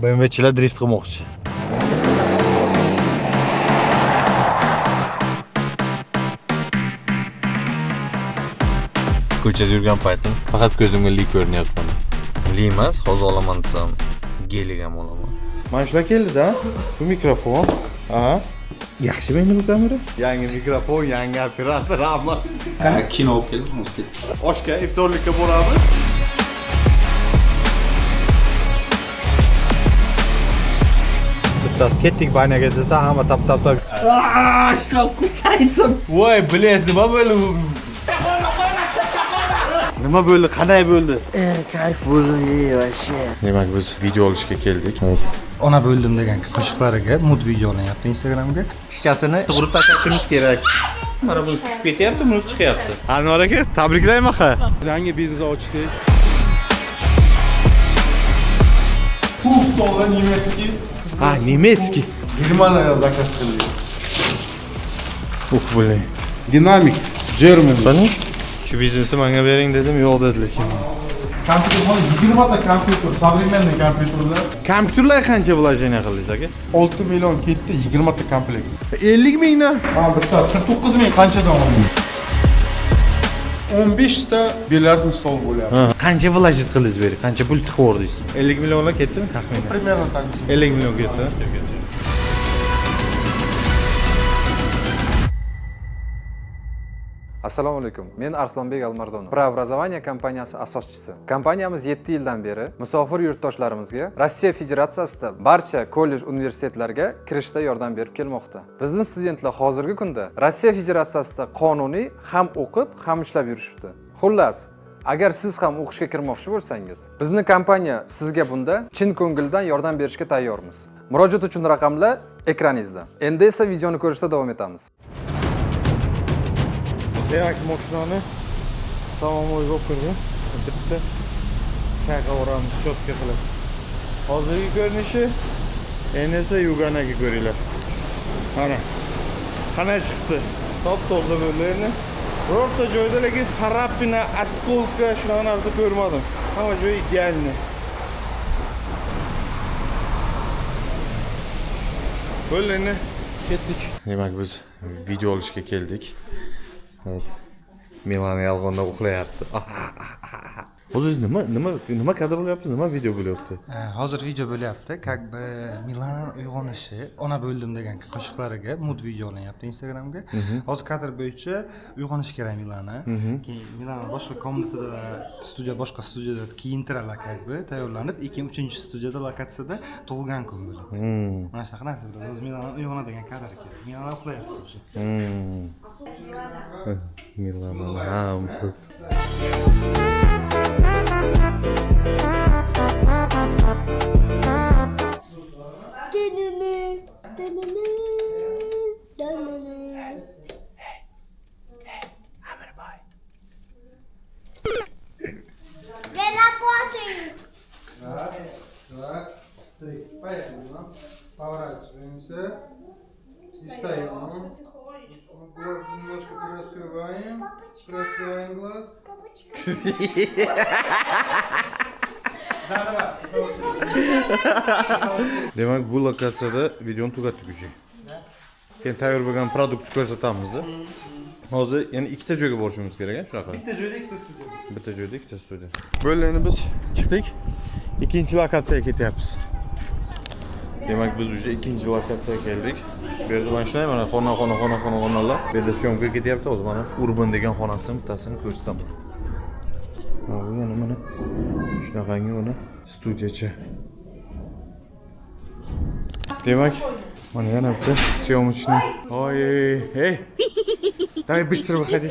BMW'chilar drift qilmoqchi. Ko'chada yurgan paytim faqat ko'zimga li ko'rinyapti. Li emas, hozir olaman desam, gelig ham olaman. Mana shular keldi-da. Bu mikrofon. Aha. Yaxshi meni bu kamera. Yangi mikrofon, yangi operator hamma. Qani kino olib keldim, Oshga iftorlikka boramiz. Bittasi ketdik banyaga desa, hamma tap. Ishtirok qilsaydim. Voy, bilet, nima bo'ldi? Nima bo'ldi? Qanday bo'ldi? Kayf bo'ldi, voshye. Demak, biz video olishga keldik. Ona bo'ldim degan qo'shiqlariga mud video olyapti Instagramga. Qishchasini tug'urib tashlashimiz kerak. Mana bu tushib ketyapti, buni chiqyapti. Anvar aka, tabriklayman ha. Yangi biznes ochdik. Puf stolda немецкий. Ha, немецкий. Германия заказ qildik. Блин. Dinamik German. Bani shu biznesni menga bering dedim, yo'q dedilar. Kompyuter 20 ta kompyuter, современный kompyuterlar. Kompyuterlar qancha vложение qildingiz aka? 6 million ketdi, 20 ta komplekt. 50 mingdan. Ha, bitta 49 ming qanchadan oldim? 15 ta bilardni stol bo'lyapti. Qancha vложить qildingiz beri? Qancha pul tiqordingiz? 50 millionlar ketdimi taxminan? Примерно так. 50 million ketdi. Assalomu alaykum. Men Arslonbek Almardonov. Preobrazovание kompaniyasi asoschisi. Kompaniyamiz 7 yildan beri musofir yurtdoshlarimizga Rossiya Federatsiyasida barcha kollej, universitetlarga kirishda yordam berib kelmoqda. Bizning studentlar hozirgi kunda Rossiya Federatsiyasida qonuniy ham o'qib, ham ishlab yurishibdi. Xullas, agar siz ham o'qishga kirmoqchi bo'lsangiz, bizning kompaniya sizga bunda chin ko'ngildan yordam berishga tayyormiz. Murojaat uchun raqamlar ekraningizda. Endi esa videoni ko'rishda davom etamiz. Demak, mashinani tamomoyga olib kirdim. Bitta chaqaveramiz, cho'tka qilib. Hozirgi ko'rinishi endi esa yuganaga ko'ringlar. Mana. Qanday chiqdi? Top-to'g'ri bo'ldi. Birorta joyda lekin sarapina, oskолка shunaqa narsa ko'rmadim. Hamma joy idealni. Bo'ldi, ketdik. Demak, biz video olishga keldik. Evet. Milana yolg'onda uxlayapti. Hozir nima kadr bo'lyapti, nima video bo'lyapti? Hozir video bo'lyapti. Как бы Milana uyg'onishi, ona bo'ldim degan qo'shiqlariga mud video olyapti Instagramga. Hozir kadr bo'yicha uyg'onish kerak Milana. Keyin Milana boshqa komnatada, boshqa studiyada kiyintirala как бы tayyorlanib, 2-3 studiyada lokatsiyada tug'ilgan kun bo'ladi. Mana shunaqa narsa bo'ladi. Hozir Milana uyg'onadigan kadr kerak. Milana uxlayapti o'zi. Milana. Раз, два, три. Поехали, да? Поворачиваемся. И стоим. Глаз немножко приоткрываем. Приоткрываем глаз. Demak, bu lokatsiyada videoni tugatdik uchi. Keyin tayyor bo'lgan produktni ko'rsatamiz. Hozir yana ikkita joyga borishimiz kerak, shunaqa. Bitta joyda ikkita studiya. Bitta joyda ikkita studiya. Bo'ldi, endi biz chiqdik. Ikkinchi lokatsiyaga ketyapmiz. Demak, biz уже ikkinchi lokatsiyaga keldik. Bu yerda mana shunday mana xonalar. Bu yerda syomka ketyapti. Hozir mana Urban degan xonasini bittasini ko'rsataman. Bu yana mana shunaqangi mana studiyacha. Demak, mana yana bitta syomочный. Oy, hey. Давай быстро выходи.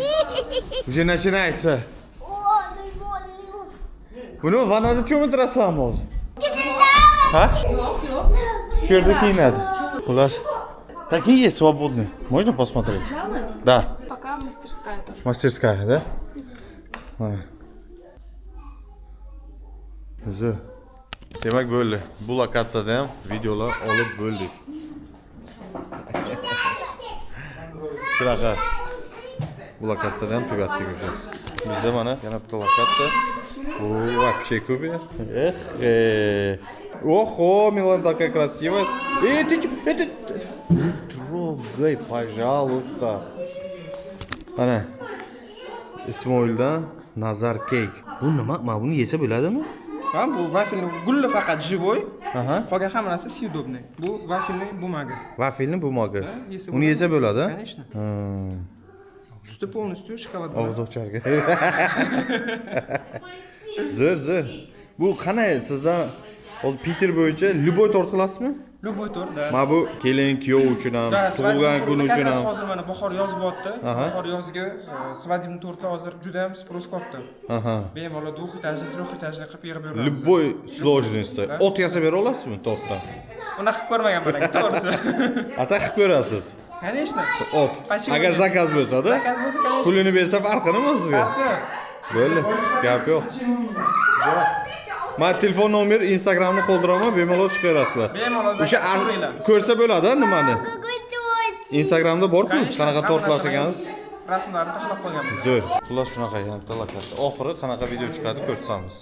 Уже начинается. Buni vanada cho'miltirasizmi hozir? Ha? Shu yerda kiyinadi. Xullas. Какие есть свободные? Можно посмотреть? Да. Пока мастерская тоже. Мастерская, да? Güzel. Demek böyle. Bu lokatsiyada ham videolar olib bo'ldik. Bu lokatsiyada ham tugatdik уже. Bizda mana yana bitta lokatsiya. Bu вообще ko'p ya. Охо, Милана такая красивая. Ты трогай, пожалуйста. Ana. Ismoildan Nazar keyk. Bu nima? Mana buni yesa bo'ladimi? Ha, bu vafelni gulli faqat живой. Aha. Qolgan hamma narsa съедобный. Bu vafelning bumagi. Vafelni bumagi. yesa Uni yesa bo'ladi? Конечно. Hmm. Usti polностью shokolad. Og'izocharga. Zo'r. Bu qanday sizdan hozir Peter bo'yicha любой tort qilasizmi? Любой торт, да. Mana bu kelin kuyov uchun ham, tug'ilgan kun uchun ham. Hozir mana bahor yoz bo'lyapti. Aha. Bahor yozga svadibni tortlar hozir juda ham sпрос katta. Aha. Bemalol 2 etajli, 3 etajli qilib yig'ib beramiz. Любой сложности. Ot yasab bera olasizmi tortdan? Unaqa qilib ko'rmaganman aka, to'g'risi. Ata qilib ko'rasiz. Конечно. Ot. Agar zakaz bo'lsa-da, Zakaz bo'lsa, конечно. pulini bersa farqi nima sizga? Bo'ldi. Gap yo'q. Men telefon nomer, Instagramni qo'ldiraman, bemalol chiqarasizlar. Bemalol O'sha zakaz qilinglar. ko'rsa bo'ladi nimani? Instagramda bor-ku, Конечно, qanaqa tortlar qilgansiz? Rasmlarni tahlil qilganmiz. Zo'r. Xullas shunaqa yana lokatsiya. Oxiri qanaqa video chiqadi ko'rsatamiz.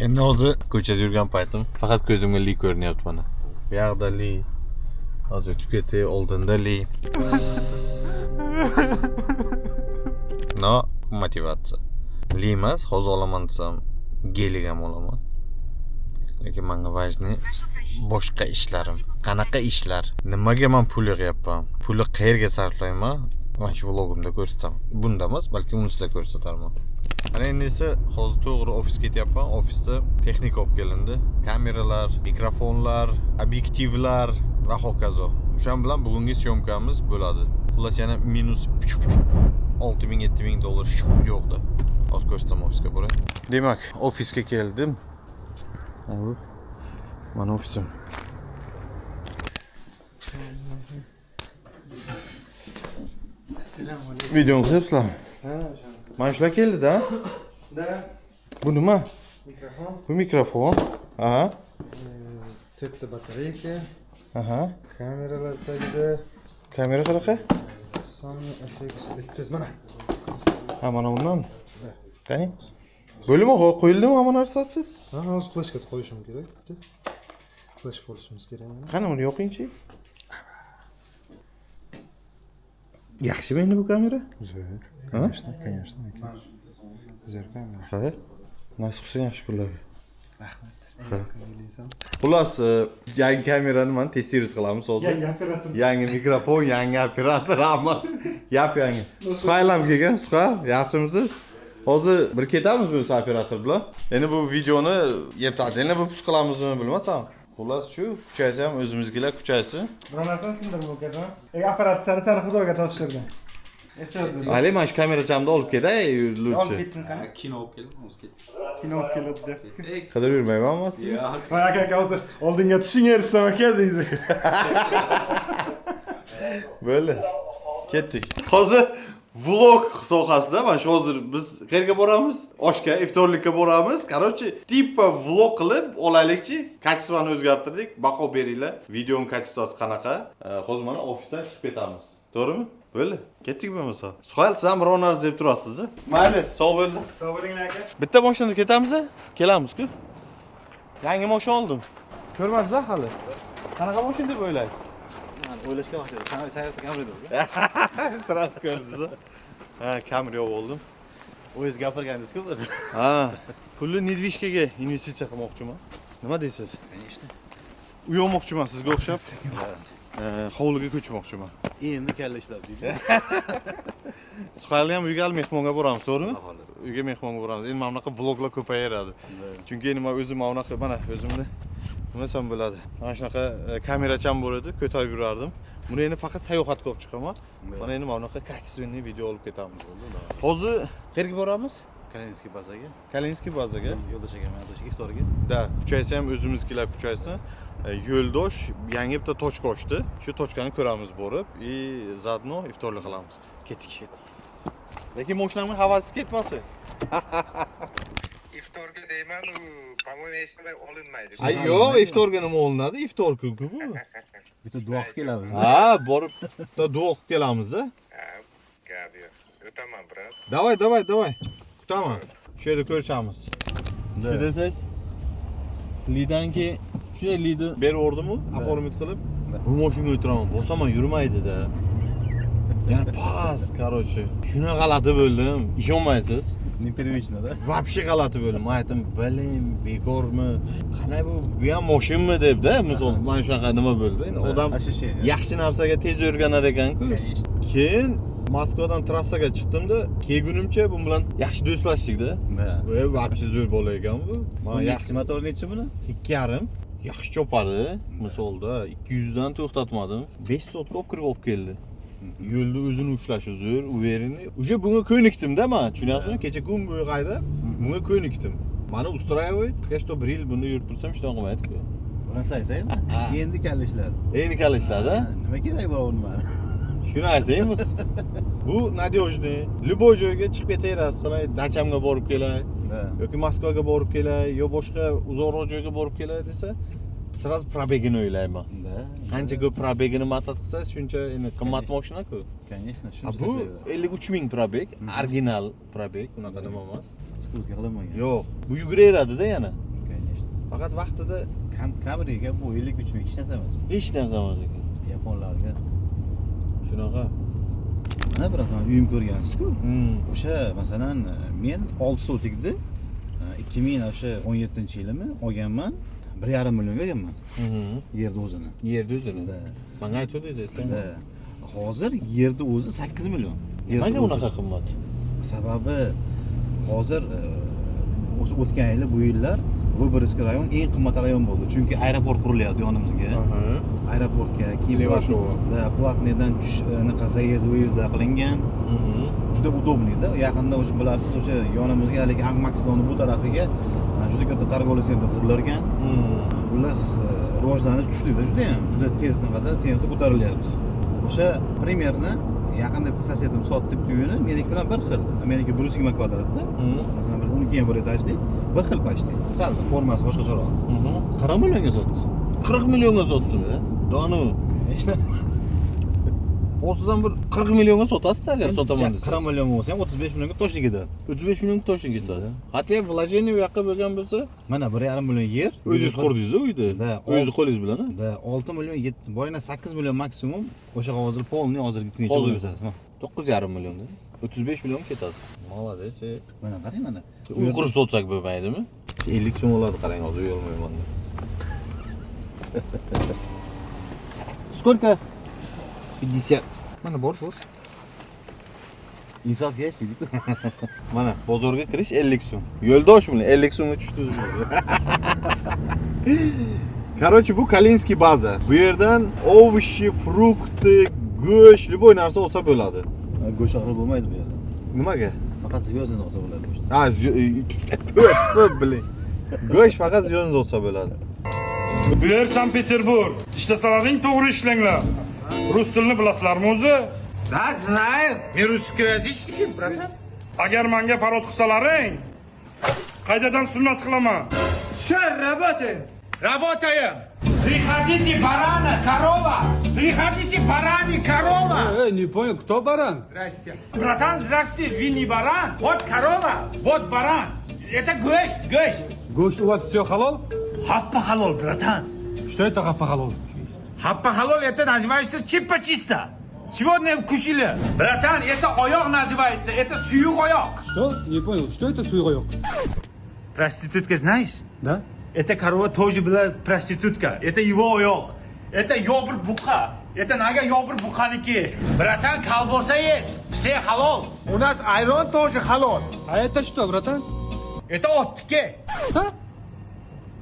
Endi hozir ko'chada yurgan paytim faqat ko'zimga li ko'rinyapti mana. Bu yoqda li. Hozir o'tib ketdi, oldinda li. No, motivatsiya. Li emas, hozir olaman desam, gelig ham olaman. Lekin menga важный boshqa ishlarim. Qanaqa ishlar? Nimaga men pul yig'yapman? Pulni qayerga sarflayman? Mana shu vlogimda ko'rsataman. Bunda emas, balki unisida ko'rsatarman. Ana endi esa hozir to'g'ri ofisga ketyapman. Ofisda texnika olib kelindi. Kameralar, mikrofonlar, obyektivlar va hokazo. O'shan bilan bugungi syomkamiz bo'ladi. Xullas yana minus 6000-7000 dollar yo'qdi. Hozir ko'rsataman ofisga borib. Demak, ofisga keldim. Mana ofisim. Assalomu alaykum. Videoni qilyapsizlarmi? Mana shular keldi-da. Da, Bu nima? mikrofon, Bu mikrofon. Aha. to'rtta batareyka, Aha. kameralar tagida, Kamera qanaqa? Sony FX 300 mana. Ha, mana bundan. Qani? Bo'limi qo'yildimi hamma narsasi? Ha, hozir flashka qo'yishim kerak. Flash qo'yishimiz kerak. Qani uni yo'qingchi? Yaxshimi endi bu kamera? Zo'r. Ha? Конечно. Zo'r kamera. Ha. Nasib qilsa yaxshi kunlarga. Rahmat. Ha. Inson. Xullas, yangi kamerani mana test qilamiz hozir. Yangi operator. Yangi mikrofon, yangi operator hammasi. Yangi. Suhayl ham kelgan, Suhayl, yaxshimisiz? Hozir bir ketamiz bu operator bilan. Endi bu videoni yetadini выпуск qilamizmi bilmasam. Xullas shu kuchaysa ham o'zimizgilar kuchaysin. Bir narsani sindirib o'tgan. Operatsiyani seni Xudoga topshirdim. Eslatdim. Ali mana shu kamerachamni olib ketay, Olib lutchi. ketsin qani. Kino olib keldim, hozir ketdim. Kino olib keladi deb. Qidirib yurmaymanmi siz? Voy aka hozir oldinga tushing ersam aka deydi. Bo'ldi. Ketdik. Hozir vlog sohasida mana shu hozir biz qayerga boramiz? Oshga, iftorlikka boramiz. Короче, tipa vlog qilib olaylikchi. Kачествоni o'zgartirdik. Baho beringlar. Videoning kачествоsi qanaqa? Hozir mana ofisdan chiqib ketamiz. To'g'rimi? Bo'ldi. Ketdik bo'lmasa. Suhayl, siz ham biror narsa deb turasiz-da? Mayli, sog' bo'ling. Sog' bo'linglar aka. Bitta mashinada ketamiz-a? Kelamiz-ku. Yangi mashina oldim. Ko'rmadingiz hali? Qanaqa mashina deb o'ylaysiz? O'ylashga vaqt yo'q. Qanday Toyota Camry deb. Sirasi ko'rdingiz-a? Ha, Camry oldim. O'zingiz gapirgandingiz-ku. Ha, pulni недвижкаga investitsiya qilmoqchiman. Nima deysiz? Конечно. Uy olmoqchiman sizga o'xshab. Hovliga ko'chmoqchiman. Endi kalla ishlab deydi. Suhayli ham uyga mehmonga boramiz, to'g'rimi? Uyga mehmonga boramiz. Endi mana bunaqa vloglar ko'payaveradi. Chunki endi men o'zim mana bunaqa mana o'zimni nima desam bo'ladi. Mana shunaqa kameracham bor edi, ko'tarib yurardim. Buni endi faqat sayohatga olib chiqaman. Mana endi mana bunaqa качественный video olib ketamiz. Hozir qayerga boramiz? Kalinskiy bazaga. Kalinskiy bazaga. Yo'ldosh aka mana o'sha iftorga. Da, kuchaysa ham o'zimizkilar kuchaysin. Yo'ldosh yangi bitta tochka ochdi. Shu tochkani ko'ramiz borib, zaodno iftorlik qilamiz. Ketdik. Lekin mashinamning havasi ketmasin. iftorga deyman, u по-моему eshitmay olinmaydi. Ay yo'q, iftorga nima olinadi? Iftor-ku bu. Bitta duo qilib kelamiz. Ha, borib bitta duo qilib kelamiz-da. Gap yo'q. O'taman, brat. Давай. Kutaman. Shu yerda ko'rishamiz. Shu desangiz, lidanki shunday lida berib o'rdimu, оформить qilib, bu mashinaga o'tiraman, bosaman yurmaydi-da. Yana past, короче. Shuna g'alati bo'ldim. Ishonmaysiz? Непривычно, да? Вообще g'alati bo'ldim. Men aytdim, "Bilim, bekormi? Qanday bu ham mashinami?" deb-da, misol mana shunaqa nima bo'ldi. Odam yaxshi narsaga tez o'rganar ekan-ku. Keyin Moskvadan trassaga chiqdim-da, kelgunimcha bu bilan yaxshi do'stlashdik-da. Вообще zo'r bola ekan bu. Men Yaxshi motor nechi buni? 2,5 yaxshi chopadi. Misolda 200 dan to'xtatmadim. 5 soatga olib kirib olib keldi. Yo'lda o'zini ushlashi zo'r, uverini. O'sha bunga ko'nikdim-da men, tushunyapsizmi? Kecha kun bo'yi qayda bunga ko'nikdim. Mani устраивает, пока что 1 yil bunda yurib tursam hech narsa qilmaydi-ku. Bunisi aytaymi? Endi kalla ishladi. Endi kalla ishladi. Nima kerak bor uni? Shuni aytaymi? Bu надёжный. Любой joyga chiqib ketaverasiz. Dachamga borib kelay, yoki Moskvaga borib kelay, yo boshqa uzoqroq joyga borib kelay desa, sразу пробегini o'ylayman. Qancha ko'p pробегini matat qilsangiz, shuncha endi qimmat mashina-ku. Конечно, Bu 53 ming probeg, original probeg, unaqa nima emas. Skutka qilinmagan. Yo'q, bu yuguraveradi-da yana. Конечно. Faqat vaqtida Camry'ga bu 53 ming hech narsa emas. hech narsa emas ekan. Yaponlarga. Shunaqa. Mana biroq uyim ko'rgansiz-ku. O'sha masalan men 6 sotikni 2017-yilimi olganman. 1,5 millionga olganman. Yerni o'zini. Yerni o'zini. Menga aytdingiz eslayman. Hozir yerni o'zi 8 million. Nimaga unaqa qimmat? Sababi hozir o'tgan yil bu yillar Vыборгский rayon eng qimmat rayon bo'ldi. Chunki aeroport qurilyapti yonimizga. Aeroportga, platniydan anaqa zaezd-vyezd qilingan. Juda удобный-da. Yaqinda o'sha bilasiz, o'sha yonimizga haligi Maxdonning bu tarafiga juda katta торговый sentr qurilarkan. Ular rivojlanish kuchli-da, juda ham. Juda tez naqada tempda ko'tarilyapti. O'sha primerni yaqinda bitta sosedim sotibdi uyini, meniki bilan bir xil. Meniki 120 kvadratda. Masalan, uniki ham bir etajli, bir xil почти. Sal formasi boshqacharoq. 40 millionga sotdi. 40 millionga sotdimi? Donu. O'zingizdan bir 40 millionga sotasiz agar sotaman desangiz. 40 million bo'lsa ham 35 millionga to'shli ketadi. 35 million to'shli ketadi. Hatto vложение u yoqqa bo'lgan bo'lsa, mana 1,5 million yer. o'zingiz qurdingiz-ku uyda. O'zingiz qo'lingiz bilan. Da 6 million 7, borina 8 million maksimum. O'sha hozir polni hozirgi kungacha o'zasiz. 9,5 millionda. 35 million ketadi. Молодец. Mana qarang mana. Uy qurib sotsak bo'lmaydimi? 50 so'm oladi qarang, hozir uy olmayman. Сколько? 50. Mana bor. Insof yesh dedik. Mana bozorga kirish 50 so'm. Yo'ldosh bilan 50 so'mga tushdi. Короче, bu Kalinskiy baza. Bu yerdan ovoshi, frukti, go'sht, любой narsa olsa bo'ladi. Go'sht og'ir bo'lmaydi bu yerda. Nimaga? Faqat звёздный olsa bo'ladi go'sht. Ha, bilin. Go'sht faqat звёздный olsa bo'ladi. Bu yer Sankt-Peterburg. Ishlasalaring to'g'ri ishlanglar. Rus tilini bilasizlarmi o'zi? Да, знаю. Мы русскоязычники, братан. Agar menga parod qilsalaring, qaydadan sunnat qilaman. Все, работаем. Работаем. Приходите, барана, корова. Приходите, баран и корова. Не понял, кто баран? Здрасте. Братан, здрасте. Вы не баран. Вот корова, вот баран. Это гость. Гость у вас все халал? Хаппа халал, братан. Что это хапа халал? Хаппа халал это называется чипа-чисто. Сегодня кушали. Братан, это оёк называется. Это сүйük оёк. Что? Не понял, что это суйгоёк? Проститутка знаешь? Да? Это корова тоже была проститутка. Это его оёк. Это ёбр буха. Это нога ёбр буханики. Братан, колбаса есть. Все халал. У нас айрон тоже халал. А это что, братан? Это оттики.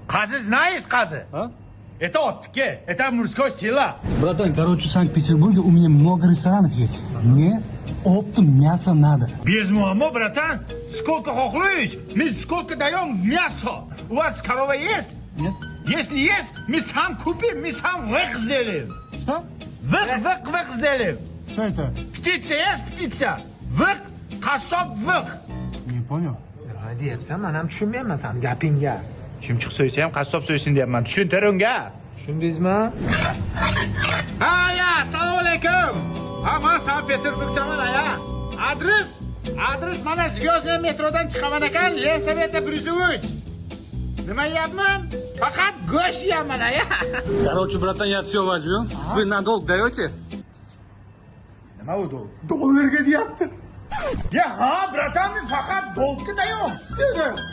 Казы знаешь, казы? А? Это оттики. Это мужская сила. Братан, короче, в Санкт-Петербурге у меня много ресторанов есть. Мне оптом мясо надо. Без муаммо, братан. Сколько хохлыш, мы сколько даем мясо. У вас корова есть? Нет? Если есть, мы сам купим, мы сам вых сделаем. Что? Вых сделаем. Что это? Птица есть птица. Вых, касоб вых. Не понял. Deyapsan, men ham tushunmayapman seni gapingga. Chumchuq so'ysa ham qassob so'ysin deyapman. Tushuntir unga. Tushundingizmi? Ha, ya, assalomu alaykum. Ha, men Sankt-Peterburgdaman, aya. Adres mana Звездный metrodan chiqaman ekan, Yelizaveta 103. Nima yeyapman? Faqat go'sht yeyapman, aya. Короче, братан, я все возьму. Вы надолго даете? Nima u dolg? Dollarga deyapti. Ya, ha, bratан, men faqat dolgga dayon.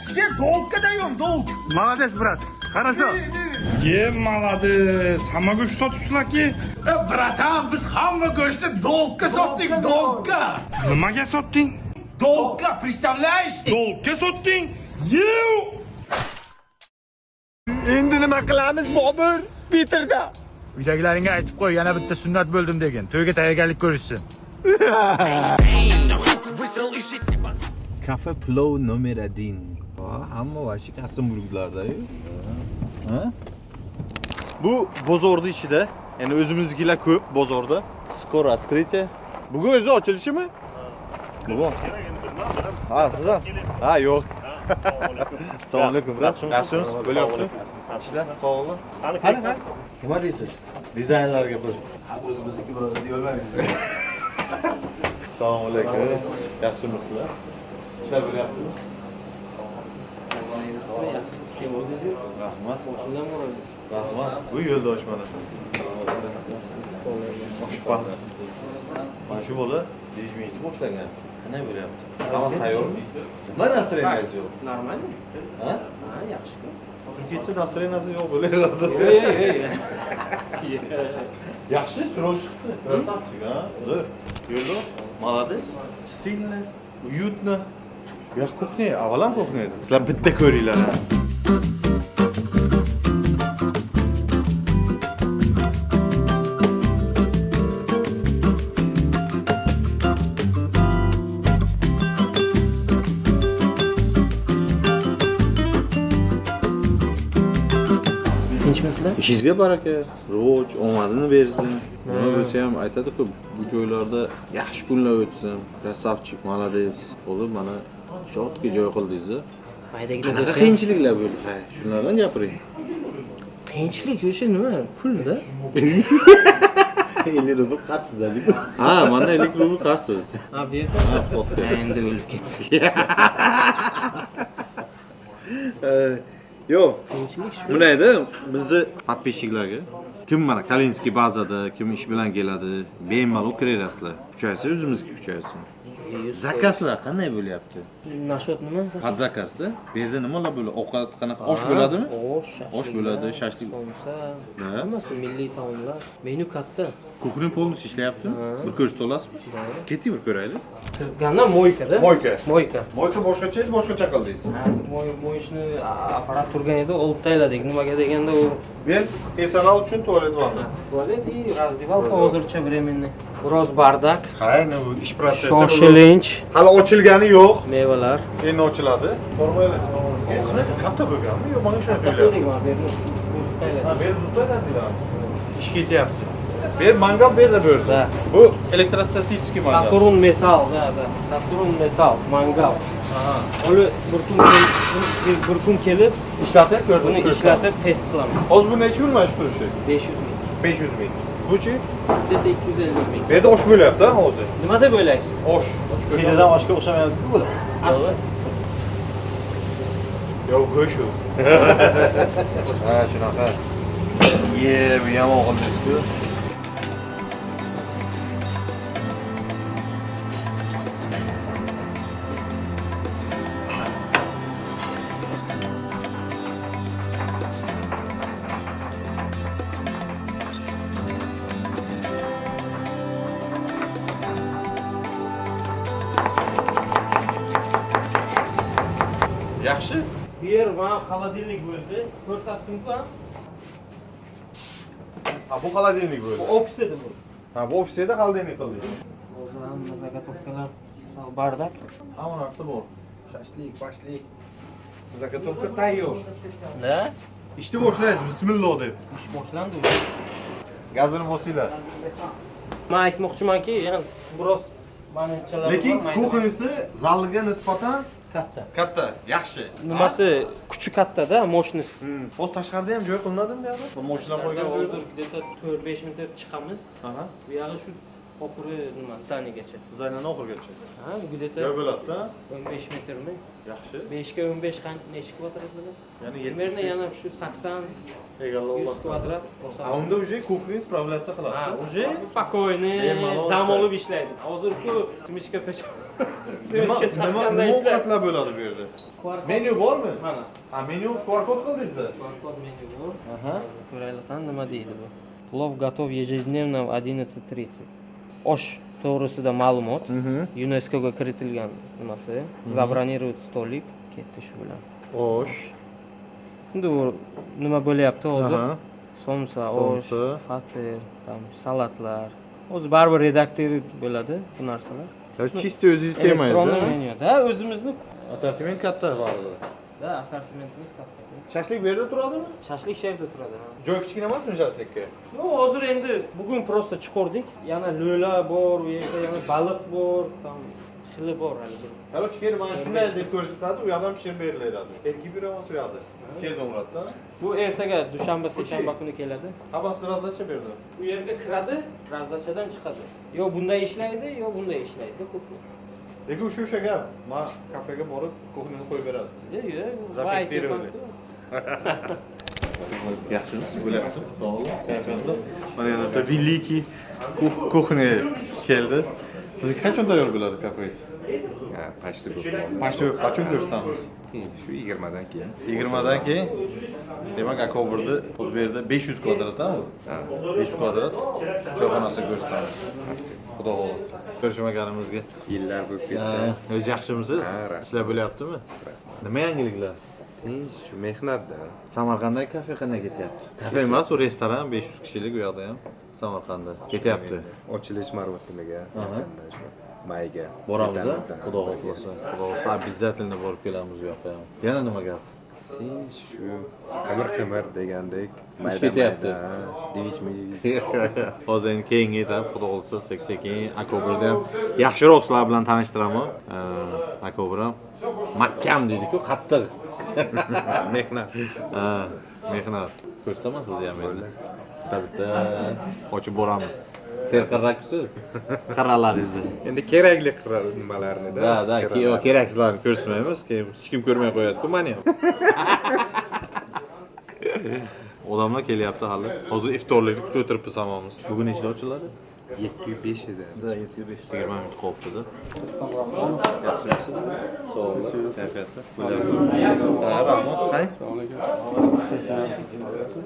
Все долгga dayon, долг. Молодец, брат. Хорошо. Молодец. Hamma go'sht sotibsizlar-ki. Bratан, biz hamma go'shtni dolgga sotdik, dolgga. Nimaga sotding? Dolgga, представляешь? Dolgga sotding? Endi nima qilamiz, Bobur? Peterda. Uydagilaringga aytib qo'y, yana bitta sunnat bo'ldim degan. To'yga tayyorgarlik ko'rishsin. Kafe plov nomer 1. Hamma vashi kasım bulgularda. Bu bozorda ichida, ya'ni o'zimizgilar ko'p bozorda. Skoro открытие. Bugun o'zi ochilishimi? Bugun. Ha, siz ham? Ha, yo'q. Assalomu alaykum. Yaxshimisiz? Bo'lyapti. Ishlar sog'lik. Qani? Nima deysiz? Dizaynlarga bir. O'zimizniki biroz deyolmaymiz. Assalomu alaykum. Yaxshimisizlar? Ishlar bo'lyaptimi? Rahmat. Rahmat. Bu yo'ldosh mana shu. Oshpaz. Mana shu bola deyishmaydi boshlagan. Qanday bo'lyapti? Hammasi tayyormi? Nima настроениyangiz yo'q? Normal. Ha? Ha, yaxshi-ku. Turkiycha настроенияsi yo'q bo'laveradi. Yaxshi, chiroyli chiqdi. Krasavchik, ha? Zo'r. Yo'ldosh, молодец. Стильно, уютно. Bu yoq kuxnya, avval ham kuxnya edi. Sizlar bitta ko'ringlar. Tinchmisizlar? İşingizga baraka, rivoj, omadini bersin. Nima bo'lsa ham aytadi-ku, bu joylarda yaxshi kunlar o'tsin. Krasavchik, молодец. Bo'lib mana jotga joy qildingiz. Maydagilar Qanaqa bo'lsa qiyinchiliklar bo'ldi? Ha, shunlardan gapiring. qiyinchilik o'sha nima? Pulda. 50 rubl qarsizlik. Ha, mana 50 rubl qarsiz. Ha, bu yerda. Ha, fotka. Endi o'lib ketsin. Yo'q, Qiyinchilik shu. buni edi, bizni подписчикларga kim mana Kalinskiy bazada kim ish bilan keladi, bemalol kiraverasizlar. Kuchaysa o'zimizga kuchaysin. Zakazlar qanday bo'lyapti? Nashot nima? Под zakazda. Bu yerda nimalar bo'ladi? Ovqat qanaqa? Osh bo'ladimi? Osh bo'ladi, shashlik. Somsa. Ha. Hammasi milliy taomlar. Menyu katta. Kuxni polniy ishlayaptimi? Bir ko'rishni olasizmi? Keting bir ko'raylik. Kirganda moykada. Moyka. Moyka. Moyka boshqacha edi, boshqacha qildingiz. Moyishni apparat turgan edi, olib tayladik. Nimaga deganda u Men personal uchun tualet bordi. tualet и раздевалка hozircha временный. Biroz bardak. Qayni bu ish protsessi? Shoshilinch. Hali ochilgani yo'q. Mevalar. Endi ochiladi. Formaylar. Qanaqa katta bo'lganmi? Yo'q, mana shuni Qildik to'ylar. mana bu yerni. Ha, bu yerda uzatadilar. Ish ketyapti. Bu yer mangal bu yerda bo'ldi. Da. Bu elektrostatik mangal. Saturn metal, da. Saturn metal, mangal. Aha. Uni bir kun kelib, Ishlatib ko'rdim. buni ishlatib test qilamiz. Hozir bu necha yurmash turishi? 500 ming. 500 ming. Buchi? Bu yerda 250 ming. Bu yerda osh bo'lyapti hozir. Nima deb o'ylaysiz? Osh. Qiyidadan oshga o'xshamayapti-ku bu. Asli Yo'q, go'sht u. Ha, shunaqa. Bu yomon qildingiz-ku. Yaxshi. Bu yer mana холодильник bo'ldi. Ko'rsatdim-ku. Ha, bu холодильник Bu bo'ldi. ofis edi bu. Ha, bu ofisda холодильник qildi. Hozir hamma zagotovkalar bardak. Hamma narsa bor. Shashlik, bashlik. Zagotovka tayyor. Da? Ishni boshlaymiz. Bismillah deb. Ish boshlandi. Gazini bosinglar. Men aytmoqchimanki, yana biroz manimchalar Lekin kuxnyasi zalga nisbatan katta. katta, yaxshi. Nimasi kuchi katta-da, moshnisi. Hozir tashqarida ham joy qilinadimi bu yoqda? Bu mashina qo'ygan Hozir где-то 4-5 minutda chiqamiz. Aha. Bu yog'i shu oxiri nima, stanigacha. Zaynan oxirgacha. Ha, где-то Joy bo'ladi-da. 15 metrmi? Yaxshi. 5 ga 15 qancha necha kvadrat bo'ladi? Ya'ni Примерно yana shu 80 Egallar 100 Alloh. kvadrat A bo'lsa. unda уже kuxnya справляться qiladi. Ha, уже спокойный, Bemalol dam ishlaydi. olib ishlaydi. Hozir-ku simishka pech. Nima Simishka chaqqanda nima ishlaydi. ovqatlar bo'ladi bu yerda? Menyu bormi? Mana. Ha, menyu QR kod qildingizda. Kod menyu bor. Aha. Ko'raylik, nima deydi bu? Plov готов ежедневно в 11:30. Osh to'g'risida ma'lumot. UNESCO ga kiritilgan nimasi. Забронировать столик. Ketdi shu bilan. Osh. Endi u nima bo'lyapti hozir? Aha. Somsa, osh, Somsa. fatir, tam salatlar. O'zi baribir redaktor bo'ladi bu narsalar. Чисто o'zingiz temaysiz. Elektron menyuda o'zimizni Assortiment katta baribir. da assortimentimiz katta. Shashlik bu yerda turadimi? Shashlik shu yerda turadi. Joy kichkina emasmi shashlikka? Yo'q, hozir endi bugun просто chiqardik. Yana lo'la bor, u yerda yana baliq bor, tam xili bor hali bir. Короче, keyin mana shunday deb ko'rsatadi, u yoqdan pishirib beriladi. Erki biramas u yoqda. Keldi uratda. Bu ertaga dushanba, seshanba kuni keladi. Hammasi razdacha berdi. Bu yerga kiradi, razdachadan chiqadi. Yo bunday ishlaydi, yo bunday ishlaydi. Lekin o'sha gap. Men kafega borib, kuxnyani qo'yib berasiz. Yo'q, Zafiksировали. Yaxshimi? Bo'lyapti. Sog' bo'ling. Kayfiyatli. Mana yana bitta velикий kuxnya keldi. Sizga qachon tayyor bo'ladi kafengiz? Почти Qachon ko'rsatamiz? Shu 20dan keyin. 20dan keyin. Demak, Akobirda o'z bu yerda 500 kvadratmi? 500 kvadrat choyxonasi ko'rsatamiz. Xudo xohlasa. Ko'rishmaganimizga Yillar bo'lib ketdi. O'zi yaxshimisiz? Ishlar bo'lyaptimi? Nima yangiliklar? Shu mehnatda. Samarqanddagi kafe qanday ketyapti? Kafe emas, u restoran 500 kishilik u yoqda ham. Samarqandda ketyapti. Ochilish marosimiga shu mayga Boramiz, Xudo xohlasa. Xudo xohlasa, обязательно borib kelamiz u yoqqa ham. Yana nima gap? Shu qimir degandek Ish ketyapti. Devichmi. Hozir endi keyingi etap, Xudo xohlasa, sekin Akobirda ham yaxshiroq sizlar bilan tanishtiraman. Akobir ham mahkam deydi-ku, qattiq. Mehnat. Ha, mehnat. Ko'rsataman sizni ham endi. Bitta ochib boramiz. Serqirraksiz. Qirralaringizni. Endi kerakli nimalarni-da. Da, keraksizlarni ko'rsatmaymiz. Keyin hech kim ko'rmay qo'yadi-ku meni ham. Odamlar kelyapti hali. Hozir iftorlikni kutib o'tiribmiz hammamiz. Bugun nechta ochiladi? 7-5 edi. 7-5. 20 minut qolibdi-da. Yaxshimisiz? Sog' bo'ling. Kayfiyatli. Bo'lyapsiz. Rahmat. Qani?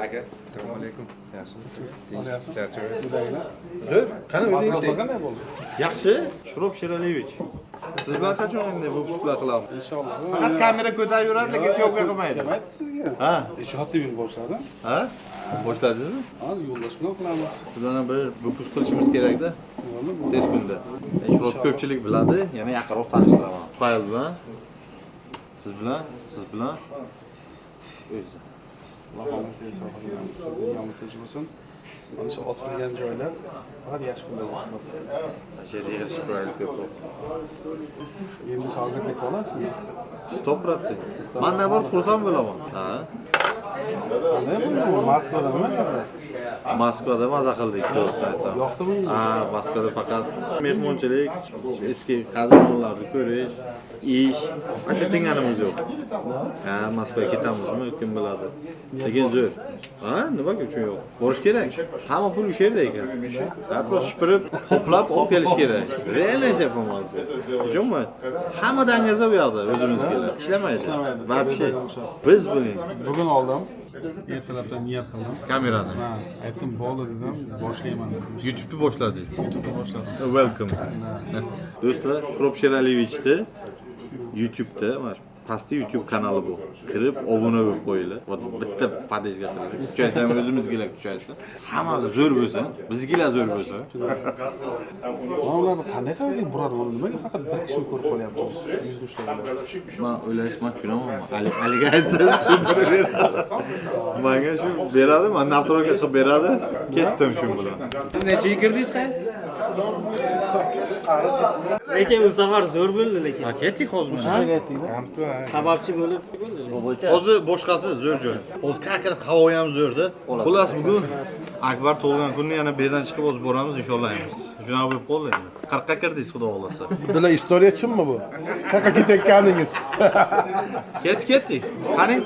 Aka, assalomu alaykum. Yaxshimisiz? Charchamayapsiz? Zo'r. Qani o'zingiz qanday bo'ldi? Yaxshi. Shurob Sheraliyevich. Siz bilan qachon endi bu suhbat qilamiz? Inshaalloh. Faqat kamera ko'tarib yuradi, lekin syomka qilmaydi. Nima aytdi sizga? Ha? Ijodiy yil boshladim. Ha? Boshladingizmi? Hozir yo'ldosh bilan qilamiz. Sizlardan bir выпуск qilishimiz kerak-da. Tez kunda. Shurob ko'pchilik biladi, yana yaqinroq tanishtiraman. Fayl bilan siz bilan o'zi. Allohning fayzli yomizda bo'lsin. Mana shu ochilgan joylar faqat yaxshi bo'ladi hisoblansa. Yerda yig'ilish qo'yaylik ko'proq. Endi shogirdlik olasizmi? 100%. Men navbat xursand bo'laman. Ha? Moskvadami? Moskvada maza qildik, to'g'risini aytsam. Yoqdimi? Ha, Moskvada faqat mehmonchilik, eski qadrdonlarni ko'rish, ish, shu tinganimiz yo'q. Ha, Moskvaga ketamizmi, kim biladi. Lekin zo'r. Ha, nimaga uchun yo'q? Borish kerak. Hamma pul o'sha yerda ekan. Ha, просто shipirib, qoplab olib kelish kerak. Real aytyapman hozir. Tushunmi? Hamma dangaza bu yoqda o'zimizgalar. Ishlamaydi. Вообще. Biz buning. Bugun oldim. Ertalabdan niyat qildim. Kamerani. Ha, aytdim, bo'ldi dedim, boshlayman dedim. YouTube'ni boshladik. YouTube'da boshladim. Welcome. Do'stlar, Shurob Sheraliyevichni YouTube'da mana pastda YouTube kanali bu. Kirib, obuna bo'lib qo'yinglar. Bitta padejga qiling. Kuchaysa ham o'zimizgilar kuchaysa. Hammasi zo'r bo'lsin, bizgilar zo'r bo'lsin. Ularni qanday qilib buradimi? Nimaga faqat bir kishini ko'rib qolyapmiz? Yuzni ushlaganlar. Men o'ylaysiz, men tushunaman. Aliga aytsa tushuntirib beradi. Menga shu beradi, men nasroga qilib beradi. Ketdim shu bilan. Siz necha kirdingiz qay? Lekin bu safar zo'r bo'ldi lekin. Ha, ketdik hozir. Sababchi bo'lib. Hozir boshqasi zo'r joy. Hozir kakir havo ham zo'rda. Xullas bugun Akbar tug'ilgan kunni yana bu yerdan chiqib o'z boramiz inshaalloh. Shunaqa bo'lib qoldi endi. 40 ga kirdingiz xudo xolasa. Bular istoriya chinmi bu? Qayerga ketayotganingiz? Ketdik. Qarang.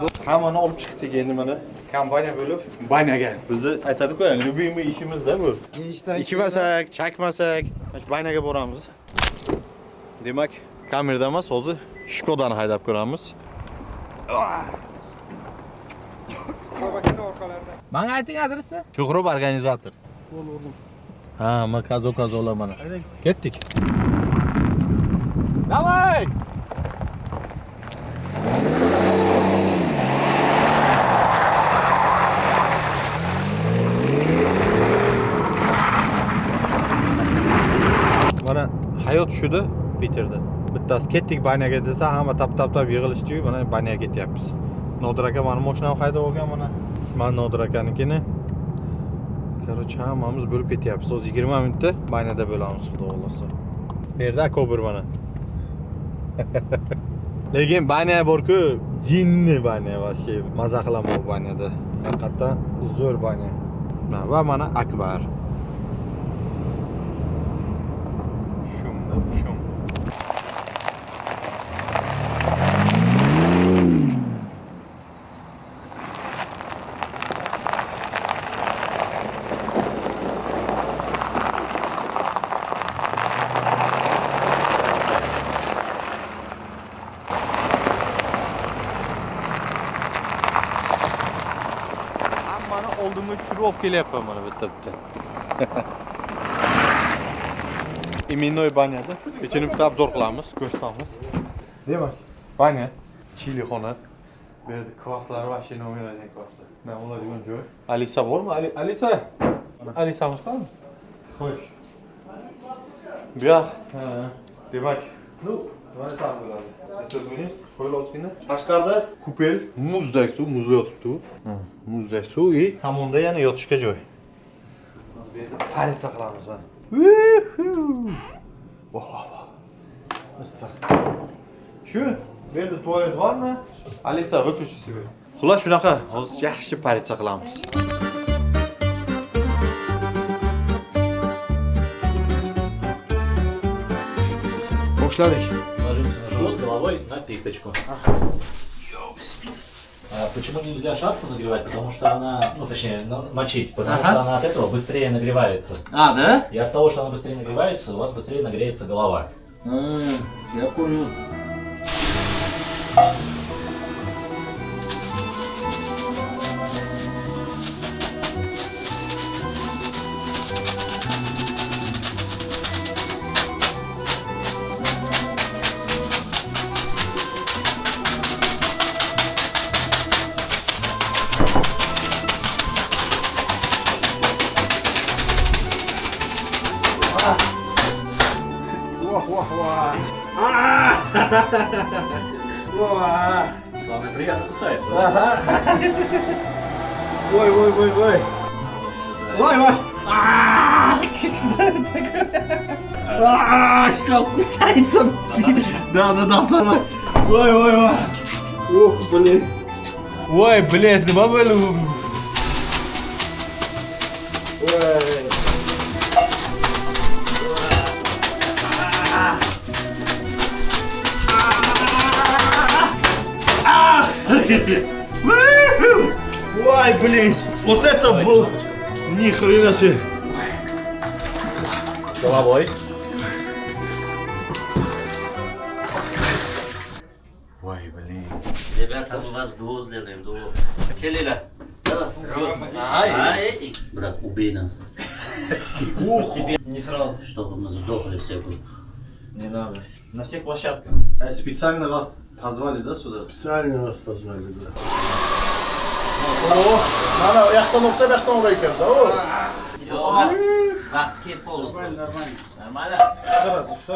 Bu hammani olib chiqdik endi mana kompaniya bo'lib banyaga. Bizni aytadi-ku, любимый ishimizda bu. Ichmasak, chakmasak, banyaga boramiz. Demak, kamerada emas, hozir Shkodani haydab ko'ramiz. Menga ayting adresni. Sho'xrob organizator. Ha, men kazo-kazolar mana. Ketdik. Davay! Mana hayot shuda Peterda. Bittasi ketdik banyaga desa, hamma tap yig'ilishdi-yu, mana banyaga ketyapmiz. Nodir aka meni mashinamni haydab olgan mana. Men Nodir akanikini. Короче, hammamiz bo'lib ketyapmiz. Hozir 20 minutda banyada bo'lamiz, xudo xolasa. Bu yerda ko'pir mana. Lekin banya bor-ku, jinni banya вообще. Maza qilaman bu banyada. Haqiqatan zo'r banya. Va mana Akbar. Shum. Oldumda tushirib olib kelyapman mana bitta. Imennoy banyada ichini bitta obzor qilamiz, ko'rsatamiz. Demak, banya, chilixona. Bu yerda kvaslar va shino o'ynaydigan kvaslar. Mana oladigan joy. Alisa bormi? Alisa. Alisamiz qani? Xo'sh. Bu yoq, demak, nima desam bo'ladi? Aytib qo'ying ozgina. Tashqarida kupel, muzdek suv, muzda yotibdi u. Muzdek suv va samonda yana yotishga joy. Biz bu yerda paritsa qilamiz mana. Shu bu yerda tualet bormi? Alisa выключи себе. Xullas shunaqa, hozir yaxshi paritsa qilamiz. Boshladik. Ложимся на живот головой на пихточку. Почему нельзя шапку нагревать? Потому что она, ну точнее, мочить, потому что она от этого быстрее нагревается. А, да? И от того, что она быстрее нагревается, у вас быстрее нагреется голова. Я понял. Главное, приятно кусается. Ой. Что кусается? Да, сама. Ой. Ох, блин. Ой, блядь, нема было. Ой. Ой, блин, вот это был ни хрена себе. Головой. Ой, блин. Ребята, мы вас дуо сделаем, дуо. Келила. Давай. Ай, брат, убей нас. Не сразу. Чтобы мы сдохли все. Не надо. На всех площадках. Специально вас Позвали, да, сюда? Специально нас позвали, да. Mana u yoqdan o'qsa, bu yoqdan o'rar ekan, da. Vaqti kelib qoldi. Нормально? Что?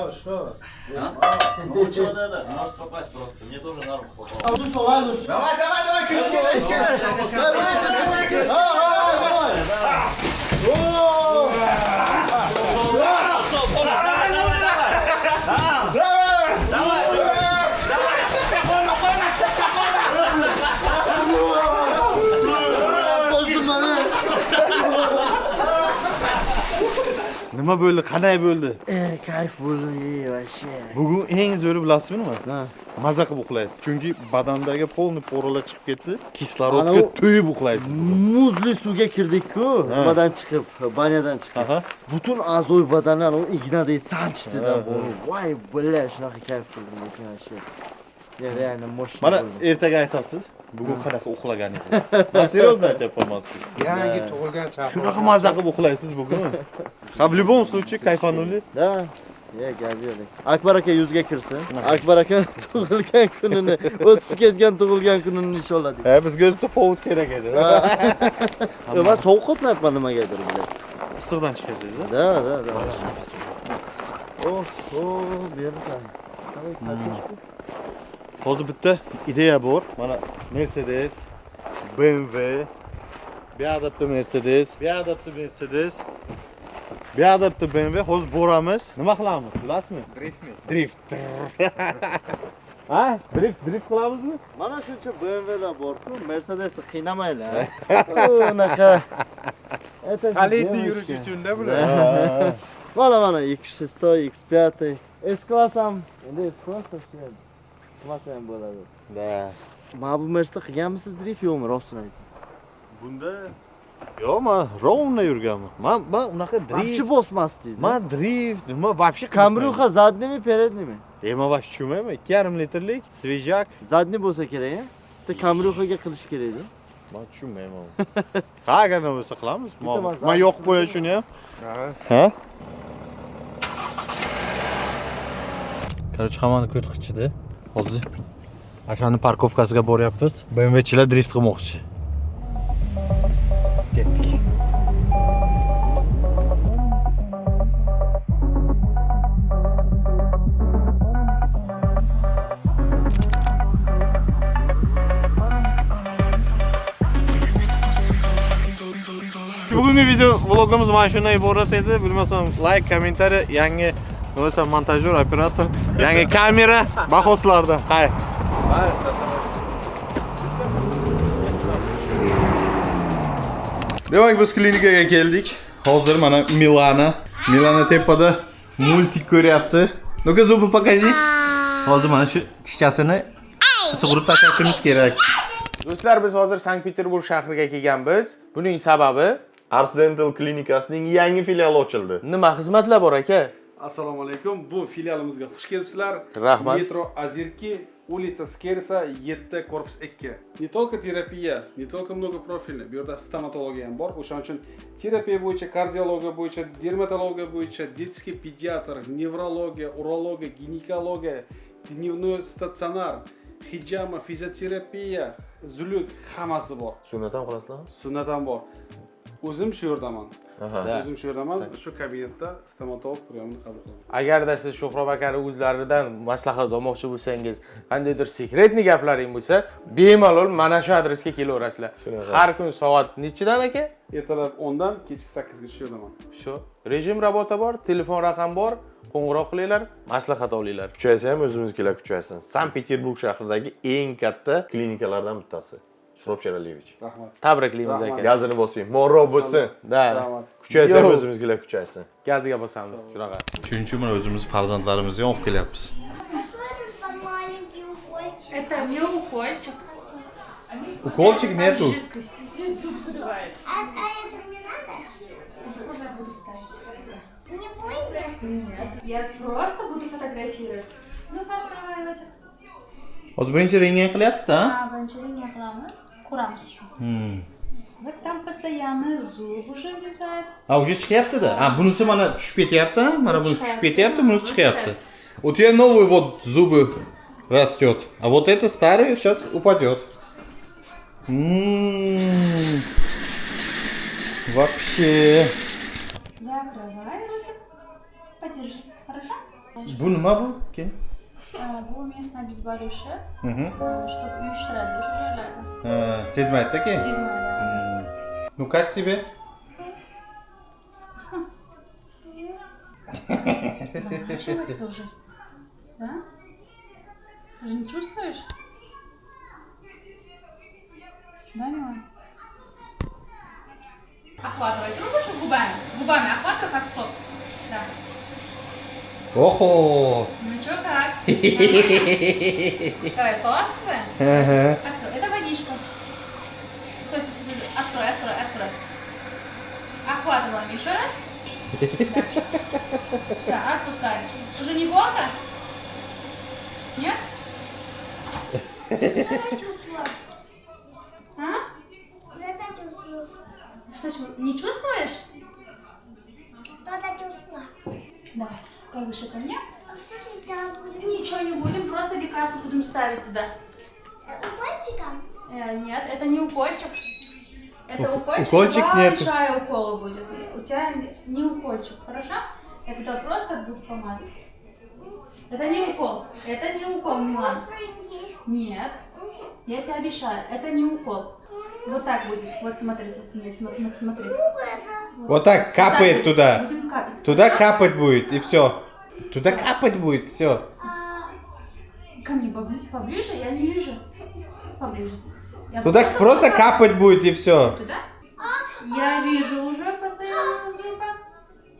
Ну что, да, может попасть просто. Мне тоже на руку попало. Давай, кричи. Nima bo'ldi? Qanday bo'ldi? Kayf bo'ldi, вообще. Bugun eng zo'ri bilasizmi nima? Maza qilib uxlaysiz. Chunki badandagi polni poralar chiqib ketdi. Kislorodga to'yib uxlaysiz. Muzli suvga kirdik-ku, nimadan chiqib, banyadan chiqib. Butun a'zoy badanlar u ignadek sanchdi-da. Voy, billa, shunaqa kayf qildim lekin вообще. Yani moshina. Mana ertaga aytasiz. Bugun qanaqa uxlaganingizni. Men seriozно aytyapman sizga. Yangi tug'ilgan chaqaloq. Shunaqa maza qilib uxlaysiz bugun. Ha, в любом случае kayfanuli. Da. Gaberdik. Akbar aka yuzga kirsin. Akbar aka tug'ilgan kunini, o'tib ketgan tug'ilgan kunini nishonladik. Bizga o'zida povut kerak edi. Va sovuq o'tmayapman nimagadir bile. Issiqdan chiqasiz, a? Da. Oh, berdi. Hozir bitta ideya bor. Mana Mercedes, BMW, bu yoqda Mercedes, bu yoqda Mercedes, bu yoqda BMW. Hozir boramiz. Nima qilamiz? Bilasizmi? Drift. Ha? Drift qilamizmi? Mana shuncha BMWlar bor-ku, Mercedesni qiynamaylar. Unaqa. Qalidni yurish uchun-da bular. Mana X6, X5, S-klass ham, endi просто şey. Qilmasa ham bo'ladi. Da. Mana bu Mercedes qilganmisiz drift yo'qmi, rostini ayting. Bunda yo'q, men rovna yurganman. Men unaqa drift. Вообще bosmasdingiz. Men drift, nima вообще Камрюха задними, передними? Ema vash tushunmayman. 2,5 litrlik svejak. Задний bo'lsa kerak, a? Bitta Камрюхаga qilish kerak-da. Men tushunmayman. Qanaqa bo'lsa qilamiz. Men yoqib qo'ya shuni ham. Ha? Короче, hammani ko't qichidi. Hozir ashani parkovkasiga boryapmiz. BMWchilar drift qilmoqchi. Ketdik. Bugungi video vlogimiz mana shundan iborat edi. Bilmasam like, kommentariy, yangi bo'lsa montajyor, operator, yangi kamera bahoslarda. Hay. Demak, biz klinikaga keldik. Hozir mana Milana tepada multik ko'ryapti. Ну-ка, зубы покажи. Hozir mana shu tishchasini sug'urib tashlashimiz kerak. Do'stlar, biz hozir Sankt-Peterburg shahriga kelganmiz. Buning sababi Ars Dental klinikasining yangi filiali ochildi. Nima xizmatlar bor aka? Assalomu alaykum. Bu filialimizga xush kelibsizlar. Rahmat. Metro Azirki, улица Скерса, 7, корпус 2. Не только терапия, не только многопрофильная, bu yerda stomatologiya ham bor. O'shaning uchun terapiya bo'yicha, kardiologiya bo'yicha, dermatologiya bo'yicha, детский педиатр, неврология, урология, гинекология, дневной стационар, hijama, fizioterapiya, zuluk hammasi bor. Sunnat ham qilasizlarmi? Sunnat ham bor. O'zim shu yerdaman. O'zim shu yerdaman. Shu kabinetda stomatolog priyomini qabul qilaman. Agarda siz Sho'xrob akani o'zlaridan maslahat olmoqchi bo'lsangiz, qandaydir sekretni gaplaring bo'lsa, bemalol mana shu adresga kelaverasizlar. Har kun soat nechidan aka? Ertalab 10 dan kechki 8 gacha yerdaman. Shu. Rejim rabota bor, telefon raqam bor. Qo'ng'iroq qilinglar, maslahat olinglar. Kuchaysa ham o'zimizkilar kuchaysin. Sankt-Peterburg shahridagi eng katta klinikalardan bittasi. Srobcher Aliyevich. Rahmat. Tabriklaymiz aka. Gazini bosing, moro bo'lsin. Da. Kuchaysa ham o'zimizkilar kuchaysin. Gaziga bosamiz. Shunaqa. Shuning uchun mana o'zimiz farzandlarimizni olib kelyapmiz. Это не укольчик. Укольчик нету. Жидкость. А это мне надо? Я просто буду ставить. Не больно? Нет. Я просто буду фотографировать. Ну, открывай ротик. Hozir birinchi rentgen qilyapsiz-da? Birinchi rentgen qilamiz. Ko'ramiz shu. Вот там постоянно зуб уже влезает. Уже chiqyapti-da. Bunisi mana tushib ketyapti, mana bunisi tushib ketyapti, bunisi chiqyapti. Вот я новые вот зубы растет. А вот это старое сейчас упадет. Вообще. Закрывай ротик. Подержи. Хорошо? Bu nima bu? Keyin. Bu местное обезболивающее, Мгм. чтобы uyushtiradi o'sha joylarni. Sezmaydi-da keyin. Sezmaydi. Ну как тебе? Вкусно? Заморачивается уже. Да? Уже не чувствуешь? Да, Милан? Охватывай трубочку губами. Губами охватывай, как сок. Да. Охо! Ну чё, как? Давай, поласковая. Ага. Открой. Это водичка. Стой, стой, стой, стой. Открой, открой, открой. Охватываем еще раз. Все, отпускаем. Уже не горько? Нет? Я чувствую. А? Я чувствую. Что, не чувствуешь? Что-то чувствую. Давай, повыше ко мне. А что сейчас будем? Ничего не будем, просто лекарство будем ставить туда. Укольчиком? Нет, это не укольчик. Это укольчик, укольчик большая укола будет. У тебя не укольчик, хорошо? Я туда просто буду помазать. Это не укол. Это не укол, Милан. Нет. Я тебе обещаю, это не укол. Вот так будет. Вот смотрите. Нет, смотри, смотри, смотри. Вот так капает вот туда. Будем капать. Туда капать будет и все. Туда капать будет, все. Ко мне поближе, я не вижу. Поближе. Я Туда просто капать будет и все. Туда? Я вижу уже постоянно зубы.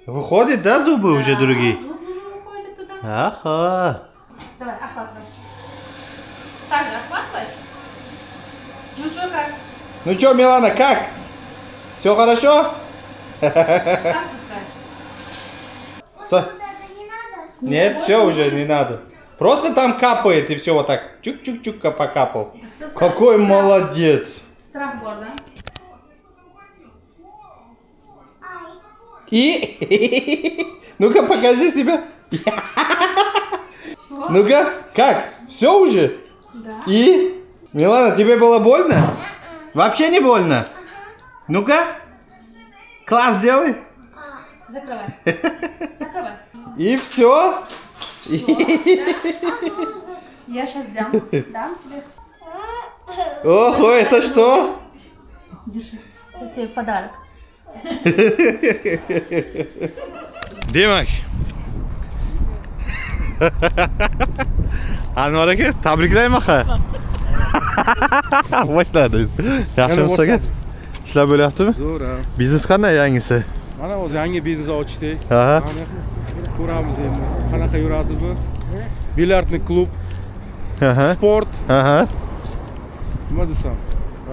Выходит, да, зубы уже другие? Зубы уже выходят туда. Ага. Давай, охватывай. Так же охватывай. Ну что, как? Ну чё, Милана, как? Все хорошо? Отпускай. Стой. Нет, все уже не надо. Просто там капает и все вот так. Чук-чук-чук покапал. Какой молодец. Страх борда. И? Ну-ка, покажи себя. Ну-ка, как? Все уже? Да. И? Милана, тебе было больно? Вообще не больно? Ну-ка. Класс сделай. Закрывай. Закрывай. И все. Я сейчас дам тебе. Ого, это что? Держи. Это тебе подарок. Demak. Anvar aka, tabriklayman ha. Boshladi. Yaxshimisiz aka? Ishlar bo'lyaptimi? Zo'r. Biznes qanday yangisi? Mana o'zi yangi biznes ochdik. Aha. Ko'ramiz endi. Qanaqa yuradi bu? Bilyardni klub, Aha. sport, Aha. nima desam?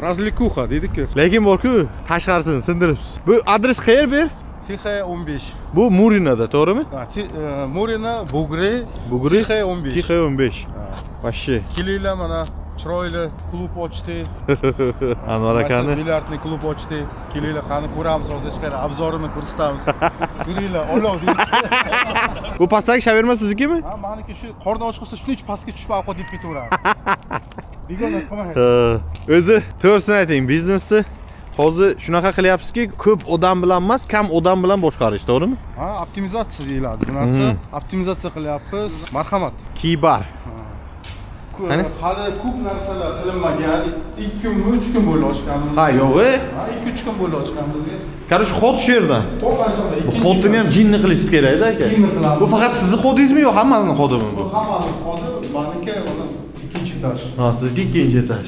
Razlikuha deydi-ku. Lekin bor-ku, tashqarisini sindiribsiz. Bu adres qayer ber? Tixe 15. Bu Murinada, to'g'rimi? Murina, Bugri, Bugri, Tixe 15. Tixe 15. Вообще. Kelinglar mana chiroyli klub ochdik. Anvar akani. Bilyardni klub ochdik. Kelinglar qani ko'ramiz, hozir ichkari obzorini ko'rsatamiz. Yuringlar, olov deydi. Bu pastdagi shaverma siznikimi? Ha, meniki shu qorni och qilsa shuni pastga tushib ovqat yeb ketaveradi. Begona qilmang. O'zi to'g'risini ayting, biznesni hozir shunaqa qilyapsizki, ko'p odam bilan emas, kam odam bilan boshqarish, to'g'rimi? Ha, optimizatsiya deyiladi bu narsa. Optimizatsiya qilyapmiz. Marhamat. Kibar. Hali ko'p narsalar qilinmagan. 2 kun, 3 kun bo'ldi ochganimiz. Ha, yo'g'i? Ha, 2-3 kun bo'ldi ochganimizga. Короче, xod shu yerdan. Xo'p, aslida Bu xodni ham jinni qilishingiz kerak-da aka. Bu faqat sizning xodingizmi yo hammasini xodimi bu? Bu hammani xodi, meniki mana ikkinchi etaj. Ha, sizniki ikkinchi etaj.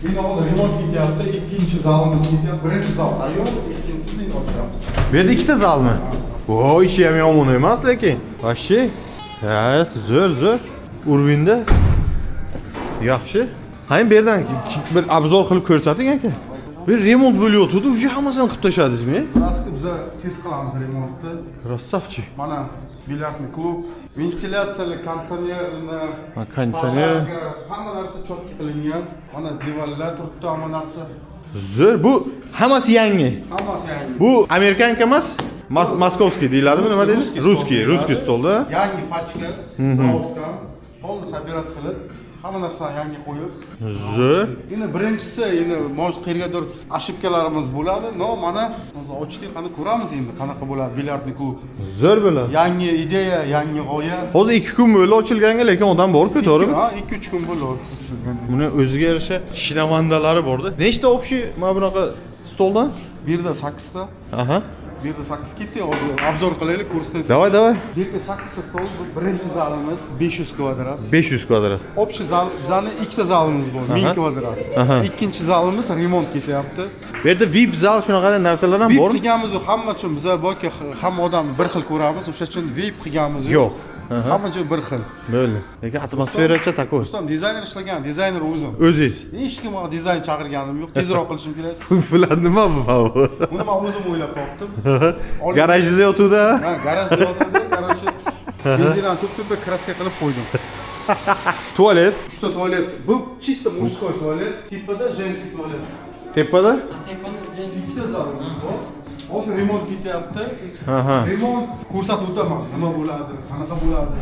Bino hozir remont ketyapti, ikkinchi zalimiz ketyapti. Birinchi zal tayyor, ikkinchisini endi ochamiz. Bu yerda ikkita zalmi? Voy, ishi ham yomon emas lekin. Вообще, ha, zo'r. Urvinda. Yaxshi. Qayin bu yerdan bir obzor qilib ko'rsating aka. Bir remont bo'layotdi, uje hammasini qilib tashladingizmi? Raski biz test qilamiz remontni. Rassavchi. Mana bilyardni klub, ventilyatsiyali konditsionerni, konditsioner. Hamma narsa cho'tka qilingan. Mana divarlar turibdi, hamma narsa. Zo'r, bu hammasi yangi. Hammasi yangi. Bu amerikanka emas, moskovskiy deyiladimi, nima deydi? Ruskiy stolda. Yangi pachka zavoddan. polni sabirat qilib, hamma narsani yangi qo'yib. Zo'r. Endi birinchisi, endi mosh qayergadir ошибкаларimiz bo'ladi. No, mana hozir ochdik, qani ko'ramiz endi qanaqa bo'ladi bilyardni klub. Zo'r bo'ladi. Yangi ideya, yangi g'oya. Hozir 2 kun bo'ldi ochilganga, lekin odam bor-ku, to'g'rimi? Ha, 2-3 kun bo'ldi ochilganga. Buni o'ziga yarasha shinavandalari bor-da. Nechta общий mana bunaqa stoldan? Bu yerda 8 ta. Aha. Bu yerda 8 ketdi, hozir obzor qilaylik, ko'rsatasiz. Давай. Bu yerda 8 ta stol, bu birinchi zalimiz 500 kvadrat. 500 kvadrat. Общий zal, bizning ikkita zalimiz bor, 1000 kvadrat. Ikkinchi zalimiz remont ketyapti. Bu yerda VIP zal shunaqa narsalar ham bor. VIP qilganmiz, hamma uchun biz borki, hamma odamni bir xil ko'ramiz, o'sha uchun VIP qilganmiz. Yo'q. Hamma joy bir xil. Bo'ldi. Lekin atmosferacha takoy. Rustam dizayner ishlagan, dizayner o'zim. O'zingiz. Hech kimga dizayn chaqirganim yo'q, tezroq qilishim kerak. Bular nima bu? Buni men o'zim o'ylab topdim. Garajda yotuvdi. Ha, garajda yotuvdi, garajda. Benzindan to'p-to'p kraska qilib qo'ydim. Tualet. 3 ta tualet. Bu чисто мужской tualet, tepada женский tualet. Tepada? Tepada ikkita zalimiz bor. Hozir remont ketyapti. Remont ko'rsatib o'taman, nima bo'ladi, qanaqa bo'ladi.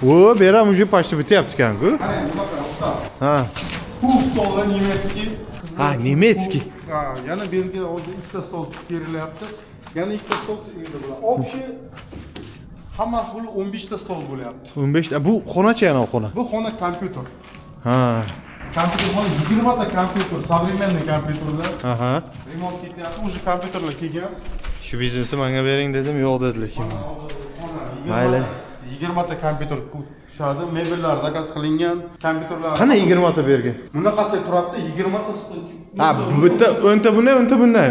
O, beram уже почти bityapti ekan-ku. Qarang, bunaqa hisob. Ha. Bu stollar nemetskiy. Ha, nemetskiy. Ha, yana bu yerga hozir ikkita stol kerilyapti. Yana ikkita stol endi bular. Общий hammasi bo'lib 15 ta stol bo'lyapti. 15 ta. Bu xonachi yana xona. Bu xona kompyuter. Ha. Kompyuter xona 20 ta kompyuter, современный kompyuterlar. Aha. Remont ketyapti, уже kompyuterlar kelgan. Shu biznesni menga bering dedim, yo'q dedilar. Mayli. 20 ta kompyuter tushadi, mebellar zakaz qilingan, kompyuterlar. Qana 20 ta bergan? Bunaqasi turibdi, 20 ta stol. Ha, bu bitta 10 ta bunday, 10 ta bunday.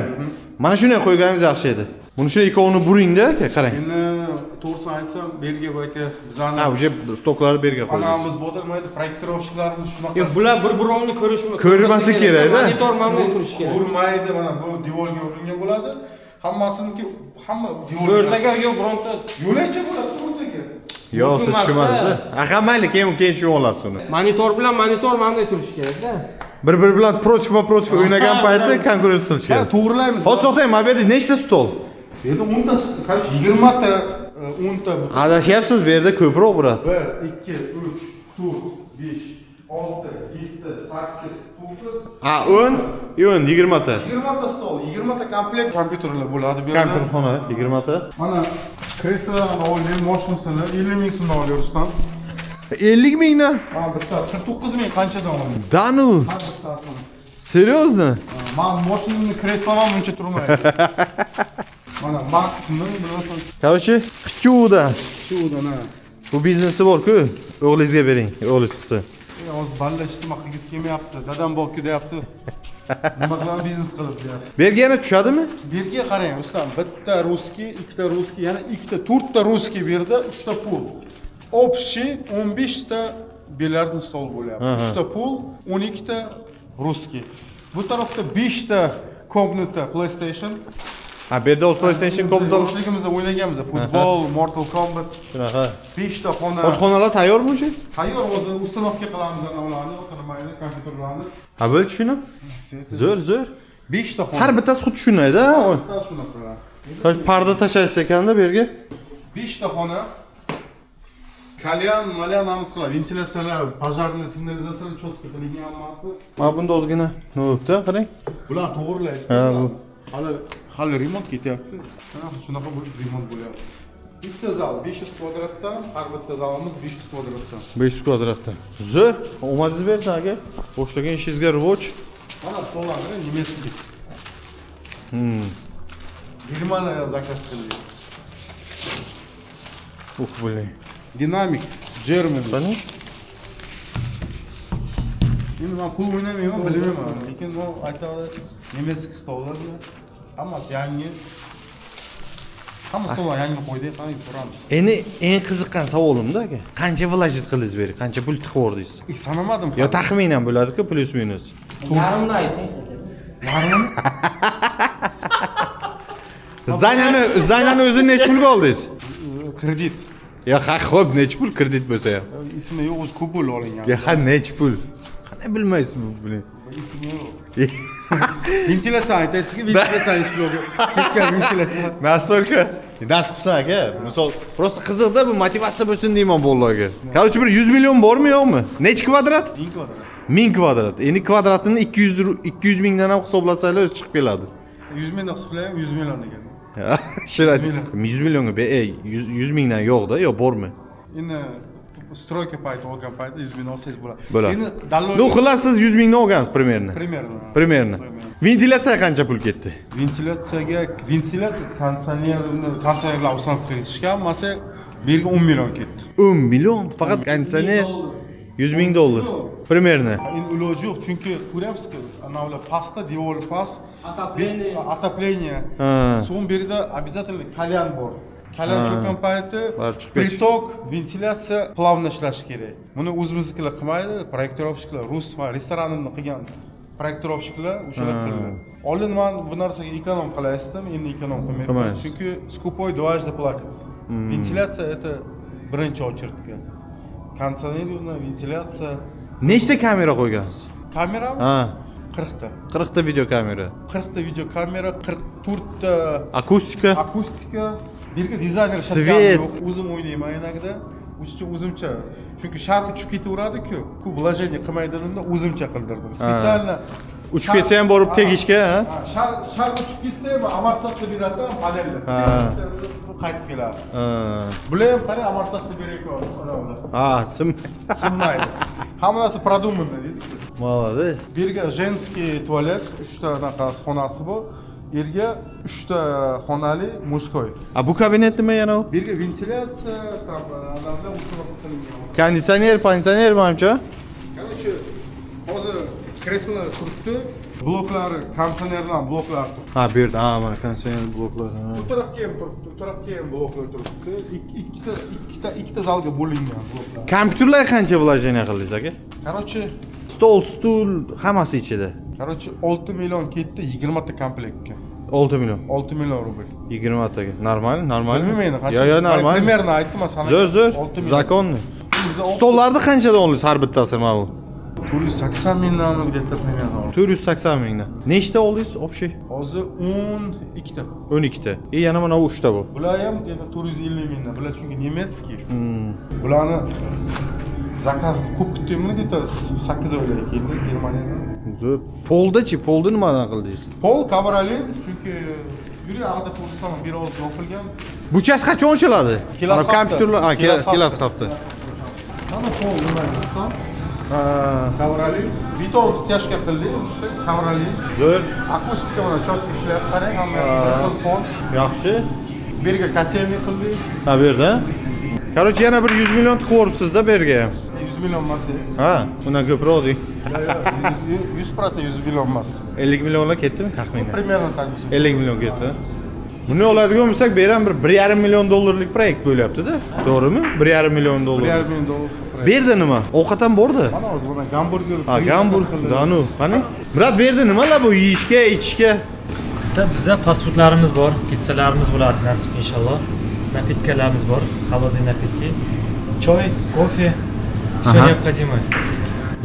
Mana shunday qo'yganingiz yaxshi edi. Buni shu ikkovini buringda, aka, qarang. Endi to'g'risini aytsam, Belgiya aka bizani Ha, uje stoklarni bergan qo'ydi. Onamiz bo'lmaydi, proyektorovchilarimiz shunaqa. Yo'q, bular bir-birovni Ko'rmaslik kerak-da. Monitor mamnun turishi kerak. Urmaydi, mana bu devorga urilgan bo'ladi. Hammasiniki hamma devorga. Bo'rtaga yo'q, bironta yo'lacha bo'ladi, o'rtaga. Yo'q, siz tushunmadingiz-da. Aha, mayli, keyin tushunib olasiz uni. Monitor bilan monitor mamnun turishi kerak-da. Bir bilan protiv o'ynagan paytda konkurent qilish kerak. Ha, to'g'rilaymiz. Hozir to'xtang, mana bu yerda nechta stol? Bu yerda 10 ta, 20 ta, 10 ta. Adashyapsiz, bu yerda ko'proq brat. 1, 2, 3, 4, 5, 6, 7, 8, 9. Ha, 10, 20 ta. 20 ta stol, 20 ta komplekt kompyuterlar bo'ladi bu yerda. Kompyuterxona 20 ta. Mana kreslolarni olaylik, mashinasini 50 ming so'mdan olyorsan. 50 mingdan? Ha, bittasi 49 ming qanchadan olaman? Danu. Har bittasini. Серьезно? Men mashinamni kresloman buncha turmaydi. Mana maksimum bilasan. Короче, Qichuvda. Qichuvdan ha. Bu biznesi bor-ku, o'g'lingizga bering, o'g'lingiz qilsin. Hozir ballashni qilgisi kelmayapti. Dadam bor-ku deyapti. Nima bilan biznes qilib deyapti. Bergani tushadimi? Berga qarang, Rustam, bitta ruskiy, ikkita ruskiy, yana ikkita, to'rtta ruskiy berdi, 3 ta pul. Общий 15 ta bilyardni stol bo'lyapti. 3 ta pul, 12 ta ruskiy. Bu tarafda 5 ta komnata PlayStation. Ha, bu yerda PlayStation komnata. Yoshligimizda o'ynaganmiz, futbol, Mortal Kombat. Shunaqa. 5 ta xona. Xonalar tayyormi o'sha? Tayyor, hozir uстановка qilamiz ana ularni, o'tirmaydi kompyuterlarni. Ha, bo'ldi, tushundim. Zo'r. 5 ta xona. Har bittasi xuddi shunday-da. Shunaqa. Tosh parda tashlaysiz ekanda bu yerga. 5 ta xona. Kalyan, malyanamiz qiladi. Ventilyatsiyalar, pojarni signalizatsiyani cho'tqa qilingan hammasi. Mana bunda ozgina nima bo'libdi, qarang. Bular to'g'rilaydi. Ha, bu. Hali remont ketyapti. Shunaqa remont bo'lyapti. Bitta zal 500 kvadratdan, har bitta zalimiz 500 kvadratdan. 500 kvadratdan. Zo'r. Omadingiz bersin aka. Boshlagan ishingizga rivoj. Mana stollarni nemetskiy. Germaniyadan zakaz qildik. Блин. Dinamik, German. Qani? Endi men pul o'ynamayman, bilmayman. Lekin bu aytadi, nemetskiy stollar hammasi yangi. Hamma stollar yangi qo'ydik, qani ko'ramiz. Endi eng qiziqqan savolimda aka. Qancha vlajit qildingiz beri? Qancha pul tiqvordingiz? Sanamadim. Yo, taxminan bo'ladi-ku, plus minus. Yarimni ayting. Yarim? Zdaniyani o'zini nech pulga oldingiz? Kredit. Ya, ha, xo'p, nech pul kredit bo'lsa ham? Ismi yo'q, o'zi ko'p pul olingan. Ya, ha, nech pul? Qanday bilmaysiz bu pulni? Ismi yo'q. Ventilyatsiya aytaysizki, ventilyatsiya yo'q. Ketgan ventilyatsiya. Настолько Nasib qilsin aka. Misol, просто qiziqda bu motivatsiya bo'lsin deyman bolalarga. Короче, bir 100 million bormi yo'qmi? Necha kvadrat? 1000 kvadrat. 1000 kvadrat. Endi kvadratini 200 mingdan ham hisoblasangiz o'zi chiqib keladi. 100 ming hisoblayman, 100 million degan. Shira 100 millionga 100 mingdan yo'qda, yo bormi? Endi stroyka payti olgan payti 100 ming olsangiz bo'ladi. Bo'ladi. Endi dallol. Ну, xullas siz 100 mingdan olgansiz примерно. Примерно. Ventilatsiyaga qancha pul ketdi? Ventilatsiya konditsionerlar ustanov qilishga hammasi berga 10 million ketdi. 10 million faqat konditsioner 100 ming dollar. Примерно. Endi iloji yo'q, chunki ko'ryapsiz-ku, anavlar pastda, devor past, отопление. So'ng berida обязательно kalyan bor. Kalyan cho'kkan payti pritok, ventilatsiya plavno ishlashi kerak. Buni o'zimiznikilar qilmaydi, proyektorovщиклар, rus va restoranimni qilgan proyektorovщиклар o'shalar qildi. Oldin men bu narsaga ekonom qilasdim, endi ekonom qilmayman. Chunki скупой дважды платит. Ventilatsiya это birinchi очередga. Konditsioner, ventilatsiya. Nechta kamera qo'ygansiz? Kamera? Ha. 40 ta. 40 ta video kamera. 40 ta video kamera, 44 ta akustika. Birga dizayner ishlatganim yo'q. O'zim o'ynayman yanagida. O'zimcha. Chunki shar uchib ketaveradi-ku. Ku vложение qilmaydanimda o'zimcha qildirdim. Spetsialno uchib ketsa ham borib tegishga, ha? Shar uchib ketsa ham amortizatsiya beradi-da, panelda. Qaytib keladi. Bular ham qara amortizatsiya berayotgan. Sinmaydi. Hamma narsa продуманно, deydi. Молодец. Birga женский tualet, 3 ta anaqasi xonasi bor. Yerga 3 ta xonali mужской. A bu kabinet nima yana u? Birga ventilatsiya, tam odamlar usulab qilingan. Konditsioner manimcha. Короче, hozir kreslolar turibdi. Bloklari, konditsionerlar bloklari turibdi. Ha, bu yerda, mana konditsioner bloklari. Bu tarafga ham turibdi, bu tarafga ham bloklar turibdi. Ikkita zalga bo'lingan bloklar. Kompyuterlarga qancha vложение qildingiz aka? Короче, stol, stul hammasi ichida. Короче, 6 million ketdi 20 ta komplektga. 6 million. 6 million rubl. 20 taga. Normal. Bilmayman qancha. Yo, normal. Примерно aytdim sana. Zo'r. Zakonni. Stollarni qanchadan oldingiz har bittasini mana bu? 480 mingdan где-то примерно. 480 mingdan. Nechta oldingiz общий? Hozir 12 ta. 12 ta. Yana mana bu 3 ta bu. Bular ham где-то 450 mingdan. Bular chunki nemetskiy. Bularni zakaz ko'p kutdimmi где-то 8 oylik keldi Germaniyadan. Zo'r. Polda-chi, polda nimadan qildingiz? Pol kavrali, chunki yuriy ag'da Kurdiston bir oz yopilgan. Buchas qachon ochiladi? Kompyuterlar, kelasi hafta. Mana pol nima Kurdiston? Kavrali. Beton stяжка qildi, kavrali. Zo'r. Akustika mana chotga ishlayapti, qarang, hamma fon. Yaxshi. Bu yerga kotelnik qildik. Ha, bu yerda. Короче, yana bir 100 million tiqib o'ribsiz-da bu yerga. 100 million emas. Ha, undan ko'proq deng. 100% 100 million emas. 50 millionlar ketdimi taxminan? Примерно так. 50 million ketdi. Buni oladigan bo'lsak, bu ham bir 1,5 million dollarlik proyekt bo'lyapti-da. To'g'rimi? 1,5 million dollar. 1,5 million dollar. Bu yerda nima? Ovqat ham bordi. Mana o'zi buni gamburger. Ha, gamburger, danu. Qani? Murat, bu yerda nimalar bu yeyishga, ichishga? Bizda fast foodlarimiz bor, pizzalarimiz bo'ladi nasib inshaalloh. Напиткаlarimiz bor, холодный напитки. Choy, кофе, все необходимое.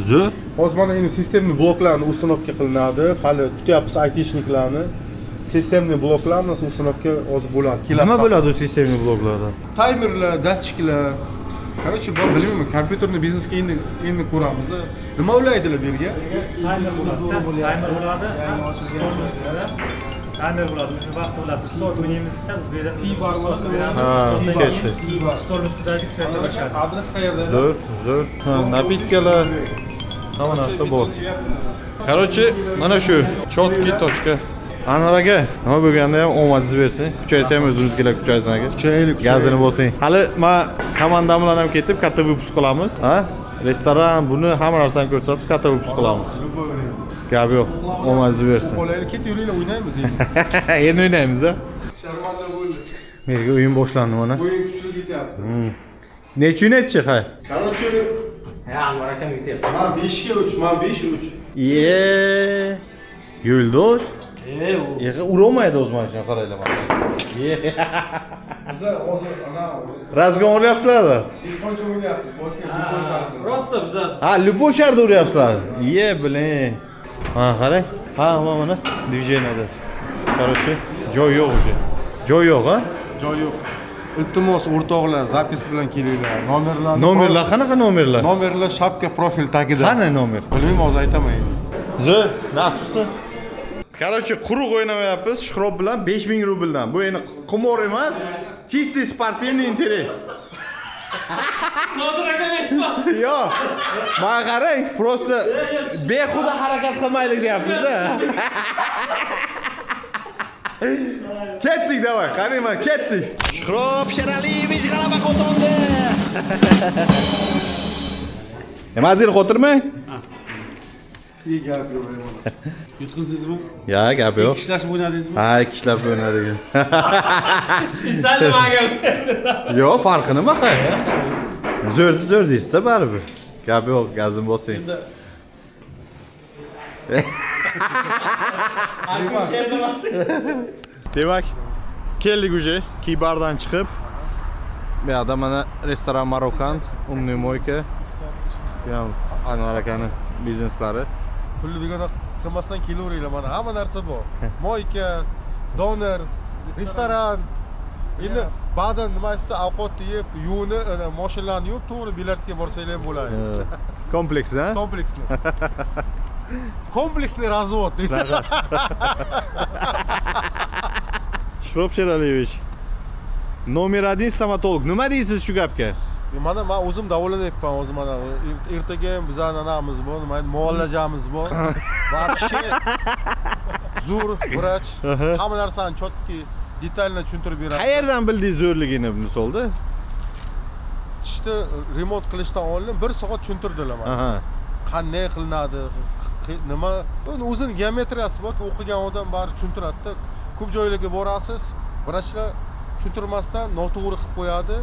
Zo'r. Hozir mana endi sistemli bloklarni установка qilinadi. Hali kutyapmiz aytishniklarni. Sistemli bloklarni установка hozir bo'ladi. Nima bo'ladi u sistemli bloklarda? Timerlar, datchiklar. Короче, bu bilmayman, kompyuterni biznesga endi ko'ramiz. Nima ulaydilar bu yerga? Timer bo'ladi. Timer bo'ladi. Stolni ustida timer bo'ladi. O'zini vaqti bo'ladi. 1 soat o'ynaymiz desa, biz bu yerdan 1 soat beramiz. 1 soatdan keyin stol ustidagi svetlar o'chadi. Adres qayerda? Zo'r. Ha, napitkalar. Hamma narsa bor. Короче, mana shu chotki tochka. Anvar aka, nima bo'lganda ham omadingiz bersin. Kuchaysa ham o'zimizga kuchaysin aka. Kuchaylik. Gazini bo'lsang. Hali men komandam bilan ham ketib katta vyupusк qilamiz, ha? Restoran buni hamma narsani ko'rsatib katta vyupusк qilamiz. Gap yo'q. Omadingiz bersin. Qo'laylik, ketaveringlar, o'ynaymiz endi. Endi o'ynaymiz-a? Sharmanda bo'ldi. Menga o'yin boshlandi mana. O'yin kuchli ketyapti. Necha netchi, hay? Короче, Anvar akam ketyapti. men 5 ga 3, men 5 ga 3. Yo'ldosh. Yig'i urolmaydi o'z mashina qaraylar mana. Biz hozir ana Razgon uryapsizlar-da? Telefoncha o'ynayapmiz. Любой sharda. Просто biza Ha, любой sharda uryapsizlar. Blin. Ha, qarang. Ha, mana движениеda. Короче, joy yo'q uje. Joy yo'q, ha? joy yo'q. Iltimos o'rtoqlar, zapis bilan kelinglar. Nomerlar qanaqa nomerlar? Nomerlar shapka profil tagida. Qani nomer? Bilmayman, hozir aytaman endi. Nasibsi. Короче, quruq o'ynamayapmiz. Shuhrob bilan 5000 rubldan. Bu endi qimor emas, чистый спортивный интерес. Nodir aka aytmas. Yo'q. Mana qarang, просто behuda harakat qilmaylik deyapmiz-da. Ketdik, davay. Qarang mana, ketdik. Shuhrob Sheraliyevich g'alaba qozondi. Mazir xotirmang. İyi gap yo'q. Yutqizdingizmi? Ya, gap yo'q. Ikki ishlashib o'ynadingizmi? Ha, ikki ishlab o'ynadik. Spesialni menga. Yo'q, farqi nima qay? Zo'r deysiz-da baribir. Gap yo'q, gazim bosing. Demak, keldik уже, Kibardan chiqib. Bu yerda mana restoran Marokan, Umniy Moyka. Bu ham Anvar akaning bizneslari. Pulni begona qilmasdan kelaveringlar, mana hamma narsa bor. Moyka, doner, restoran. Endi ba'dan nima istsa ovqat yeb, yuvinib, mashinalarni yuvib, to'g'ri biletga borsanglar ham bo'ladi. Kompleks, ha? Kompleksni. Kompleksni razvod deydi. Shuhrob Sheraliyevich. Nomer 1 stomatolog. Nima deysiz shu gapga? Mana men o'zim davolanyapman, o'zim mana ertaga ham bizning anamiz bor, nima muolajamiz bor. Вообще zo'r vrach, hamma narsani chotki, detalni tushuntirib beradi. Qayerdan bildingiz zo'rligini misolda? Tishni remont qilishdan oldin 1 soat tushuntirdilar mana. Qanday qilinadi, nima, o'zining geometriyasi bor, o'qigan odam bari tushuntiradi-da. Ko'p joylarga borasiz, vrachlar tushuntirmasdan noto'g'ri qilib qo'yadi.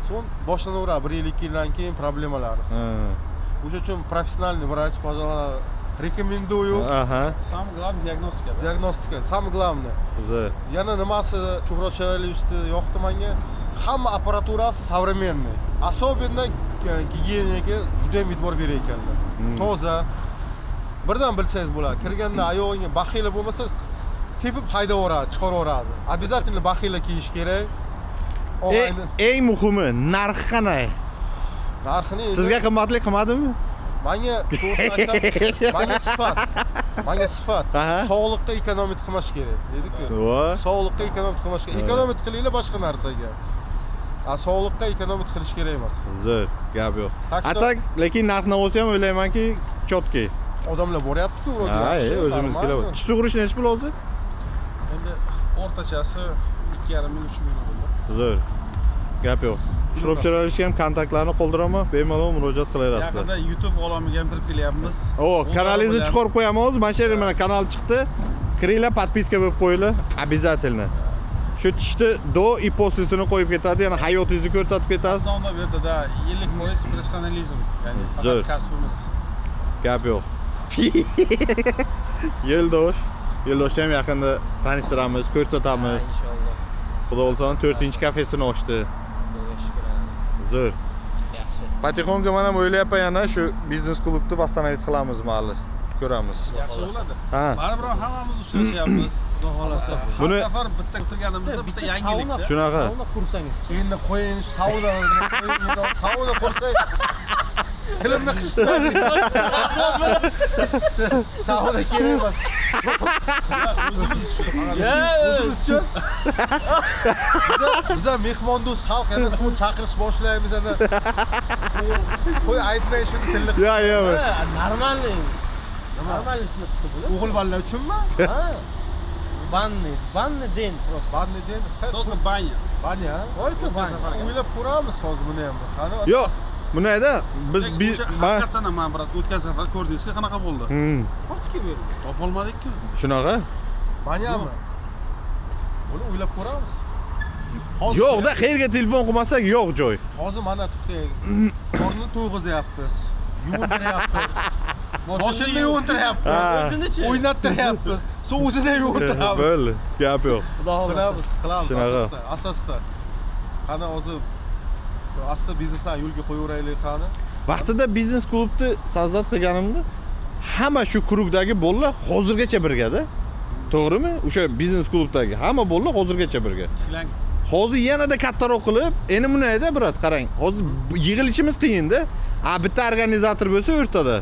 So'ng boshlanaveradi 1-2 yildan keyin problemalarimiz. O'sha uchun professionalniy vrach, пожалуйста, рекомендую. Самое главное диагностика. Diagnostika, самое главное. Yana nimasi Shuhrat Sheraliyevichni yoqdi menga? Hamma apparaturasi современный. Особенно gigiyenaga juda ham e'tibor berar ekanlar. Toza. Birdan bilsangiz bo'ladi. Kirganda oyog'ingga baxila bo'lmasa, tepib haydaveradi, chiqaraveradi. Обязательно baxila kiyish kerak. Eng muhimi, narxi qanday? Narxini Sizga qimmatli qilmadimi? Menga to'g'risini aytsam, menga sifat. Sog'liqqa ekonomik qilmash kerak, dedi-ku. Sog'liqqa ekonomik qilmash kerak. Ekonomik qilinglar boshqa narsaga. Sog'liqqa ekonomik qilish kerak emas. Zo'r, gap yo'q. Atak, lekin narx-navosi ham o'ylaymanki, chotki. Odamlar boryapti-ku, Ha, o'zimiz kelaveramiz. Tish sug'urish necha pul oldi? Endi o'rtachasi 2,5 ming 3 ming bo'ldi. Zo'r. Gap yo'q. Shuhrob Sheraliyevichga ham kontaktlarni qoldiraman, bemalol murojaat qilaverasizlar. Yaqinda YouTube olamiga ham kirib kelyapmiz. Kanalingizni chiqarib qo'yamiz. Mana shu yerda mana kanal chiqdi. Kiringlar, подписка bo'lib qo'yinglar. Обязательно. Shu tishni do и poslisini qo'yib ketadi, ya'ni hayotingizni ko'rsatib ketadi. Aslida bu yerda 50% professionalizm, ya'ni faqat kasbimiz. Gap yo'q. Yo'ldoshni ham yaqinda tanishtiramiz, ko'rsatamiz. Inshaalloh. Xudo olsa 4-kafesini ochdi. Zo'r. Yaxshi. Patixonga men ham o'ylayapman, yana shu biznes klubni восстановить qilamiz mayli. Ko'ramiz. Yaxshi bo'ladi. Ha. Baribir hammamiz uchrashyapmiz. Xudo xolasa. Buni har safar bitta turganimizda bitta yangilikda. Shunaqa. Qursangiz. Endi qo'ying sauna qursak. Tilimni qishtadi. Sauna kerak emas. O'zimiz uchun. Biz mehmondo'st xalq, yana suv chaqirish boshlaymiz ana. Qo'y aytmay shuni tilni. Yo'q. Нормальный. Нормальный qilsa bo'ladi. O'g'il bolalar uchunmi? Ha. Vanni den просто. Vanni den. Только banya. Banya? Только banya. O'ylab ko'ramiz hozir buni ham. Qani? Yo'q. Bunayda biz haqiqatan ham brat o'tgan safar ko'rdingizki qanaqa bo'ldi? Chotki bu. Topolmadik-ku. Shunaqa? Banyami? Buni o'ylab ko'ramiz. Yo'q-da, qayerga telefon qilmasak yo'q joy. Hozir mana to'xtang. Qorni to'yg'izyapmiz. Yuvintiryapmiz. Mashinani yuvintiryapmiz. O'ynattiryapmiz. Suv o'zini yuvintiramiz. Bo'ldi. Gap yo'q. Qilamiz asosda. Qani hozir asli biznesdan yo'lga qo'yaveraylik qani. Vaqtida biznes klubni sozdат qilganimda hamma shu krugdagi bolalar hozirgacha birgada. To'g'rimi? O'sha biznes klubdagi hamma bolalar hozirgacha birga. Hozir yanada kattaroq qilib, endi bunayda brat, qarang. Hozir yig'ilishimiz qiyin-da. Bitta organizator bo'lsa o'rtada.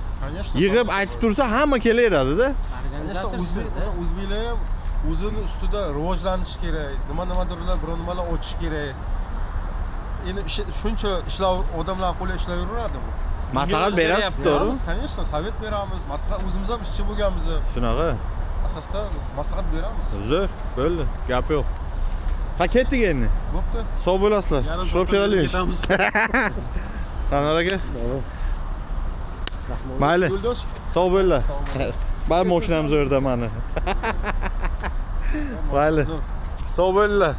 Yig'ib aytib tursa hamma kelaveradi-da. O'zbeklar ham o'zini ustida rivojlanish kerak. Nimadirlar, biron nimalar ochish kerak. Endi shuncha ishlov odamlar qo'li ishlayveradimi? Maslahat berasiz, to'g'rimi? Конечно, sovet beramiz. Maslahat o'zimiz ham ishchi bo'lganmiz. Shunaqa. Asosda maslahat beramiz. Zo'r, bo'ldi. Gap yo'q. Ha, ketdik endi. Bo'pti. Sog' bo'lasizlar. Shukrab chiroyli. Tanar aka. Mayli. Sog' bo'linglar. Bar mashinamiz o'rda mani. Mayli. Sog' bo'linglar.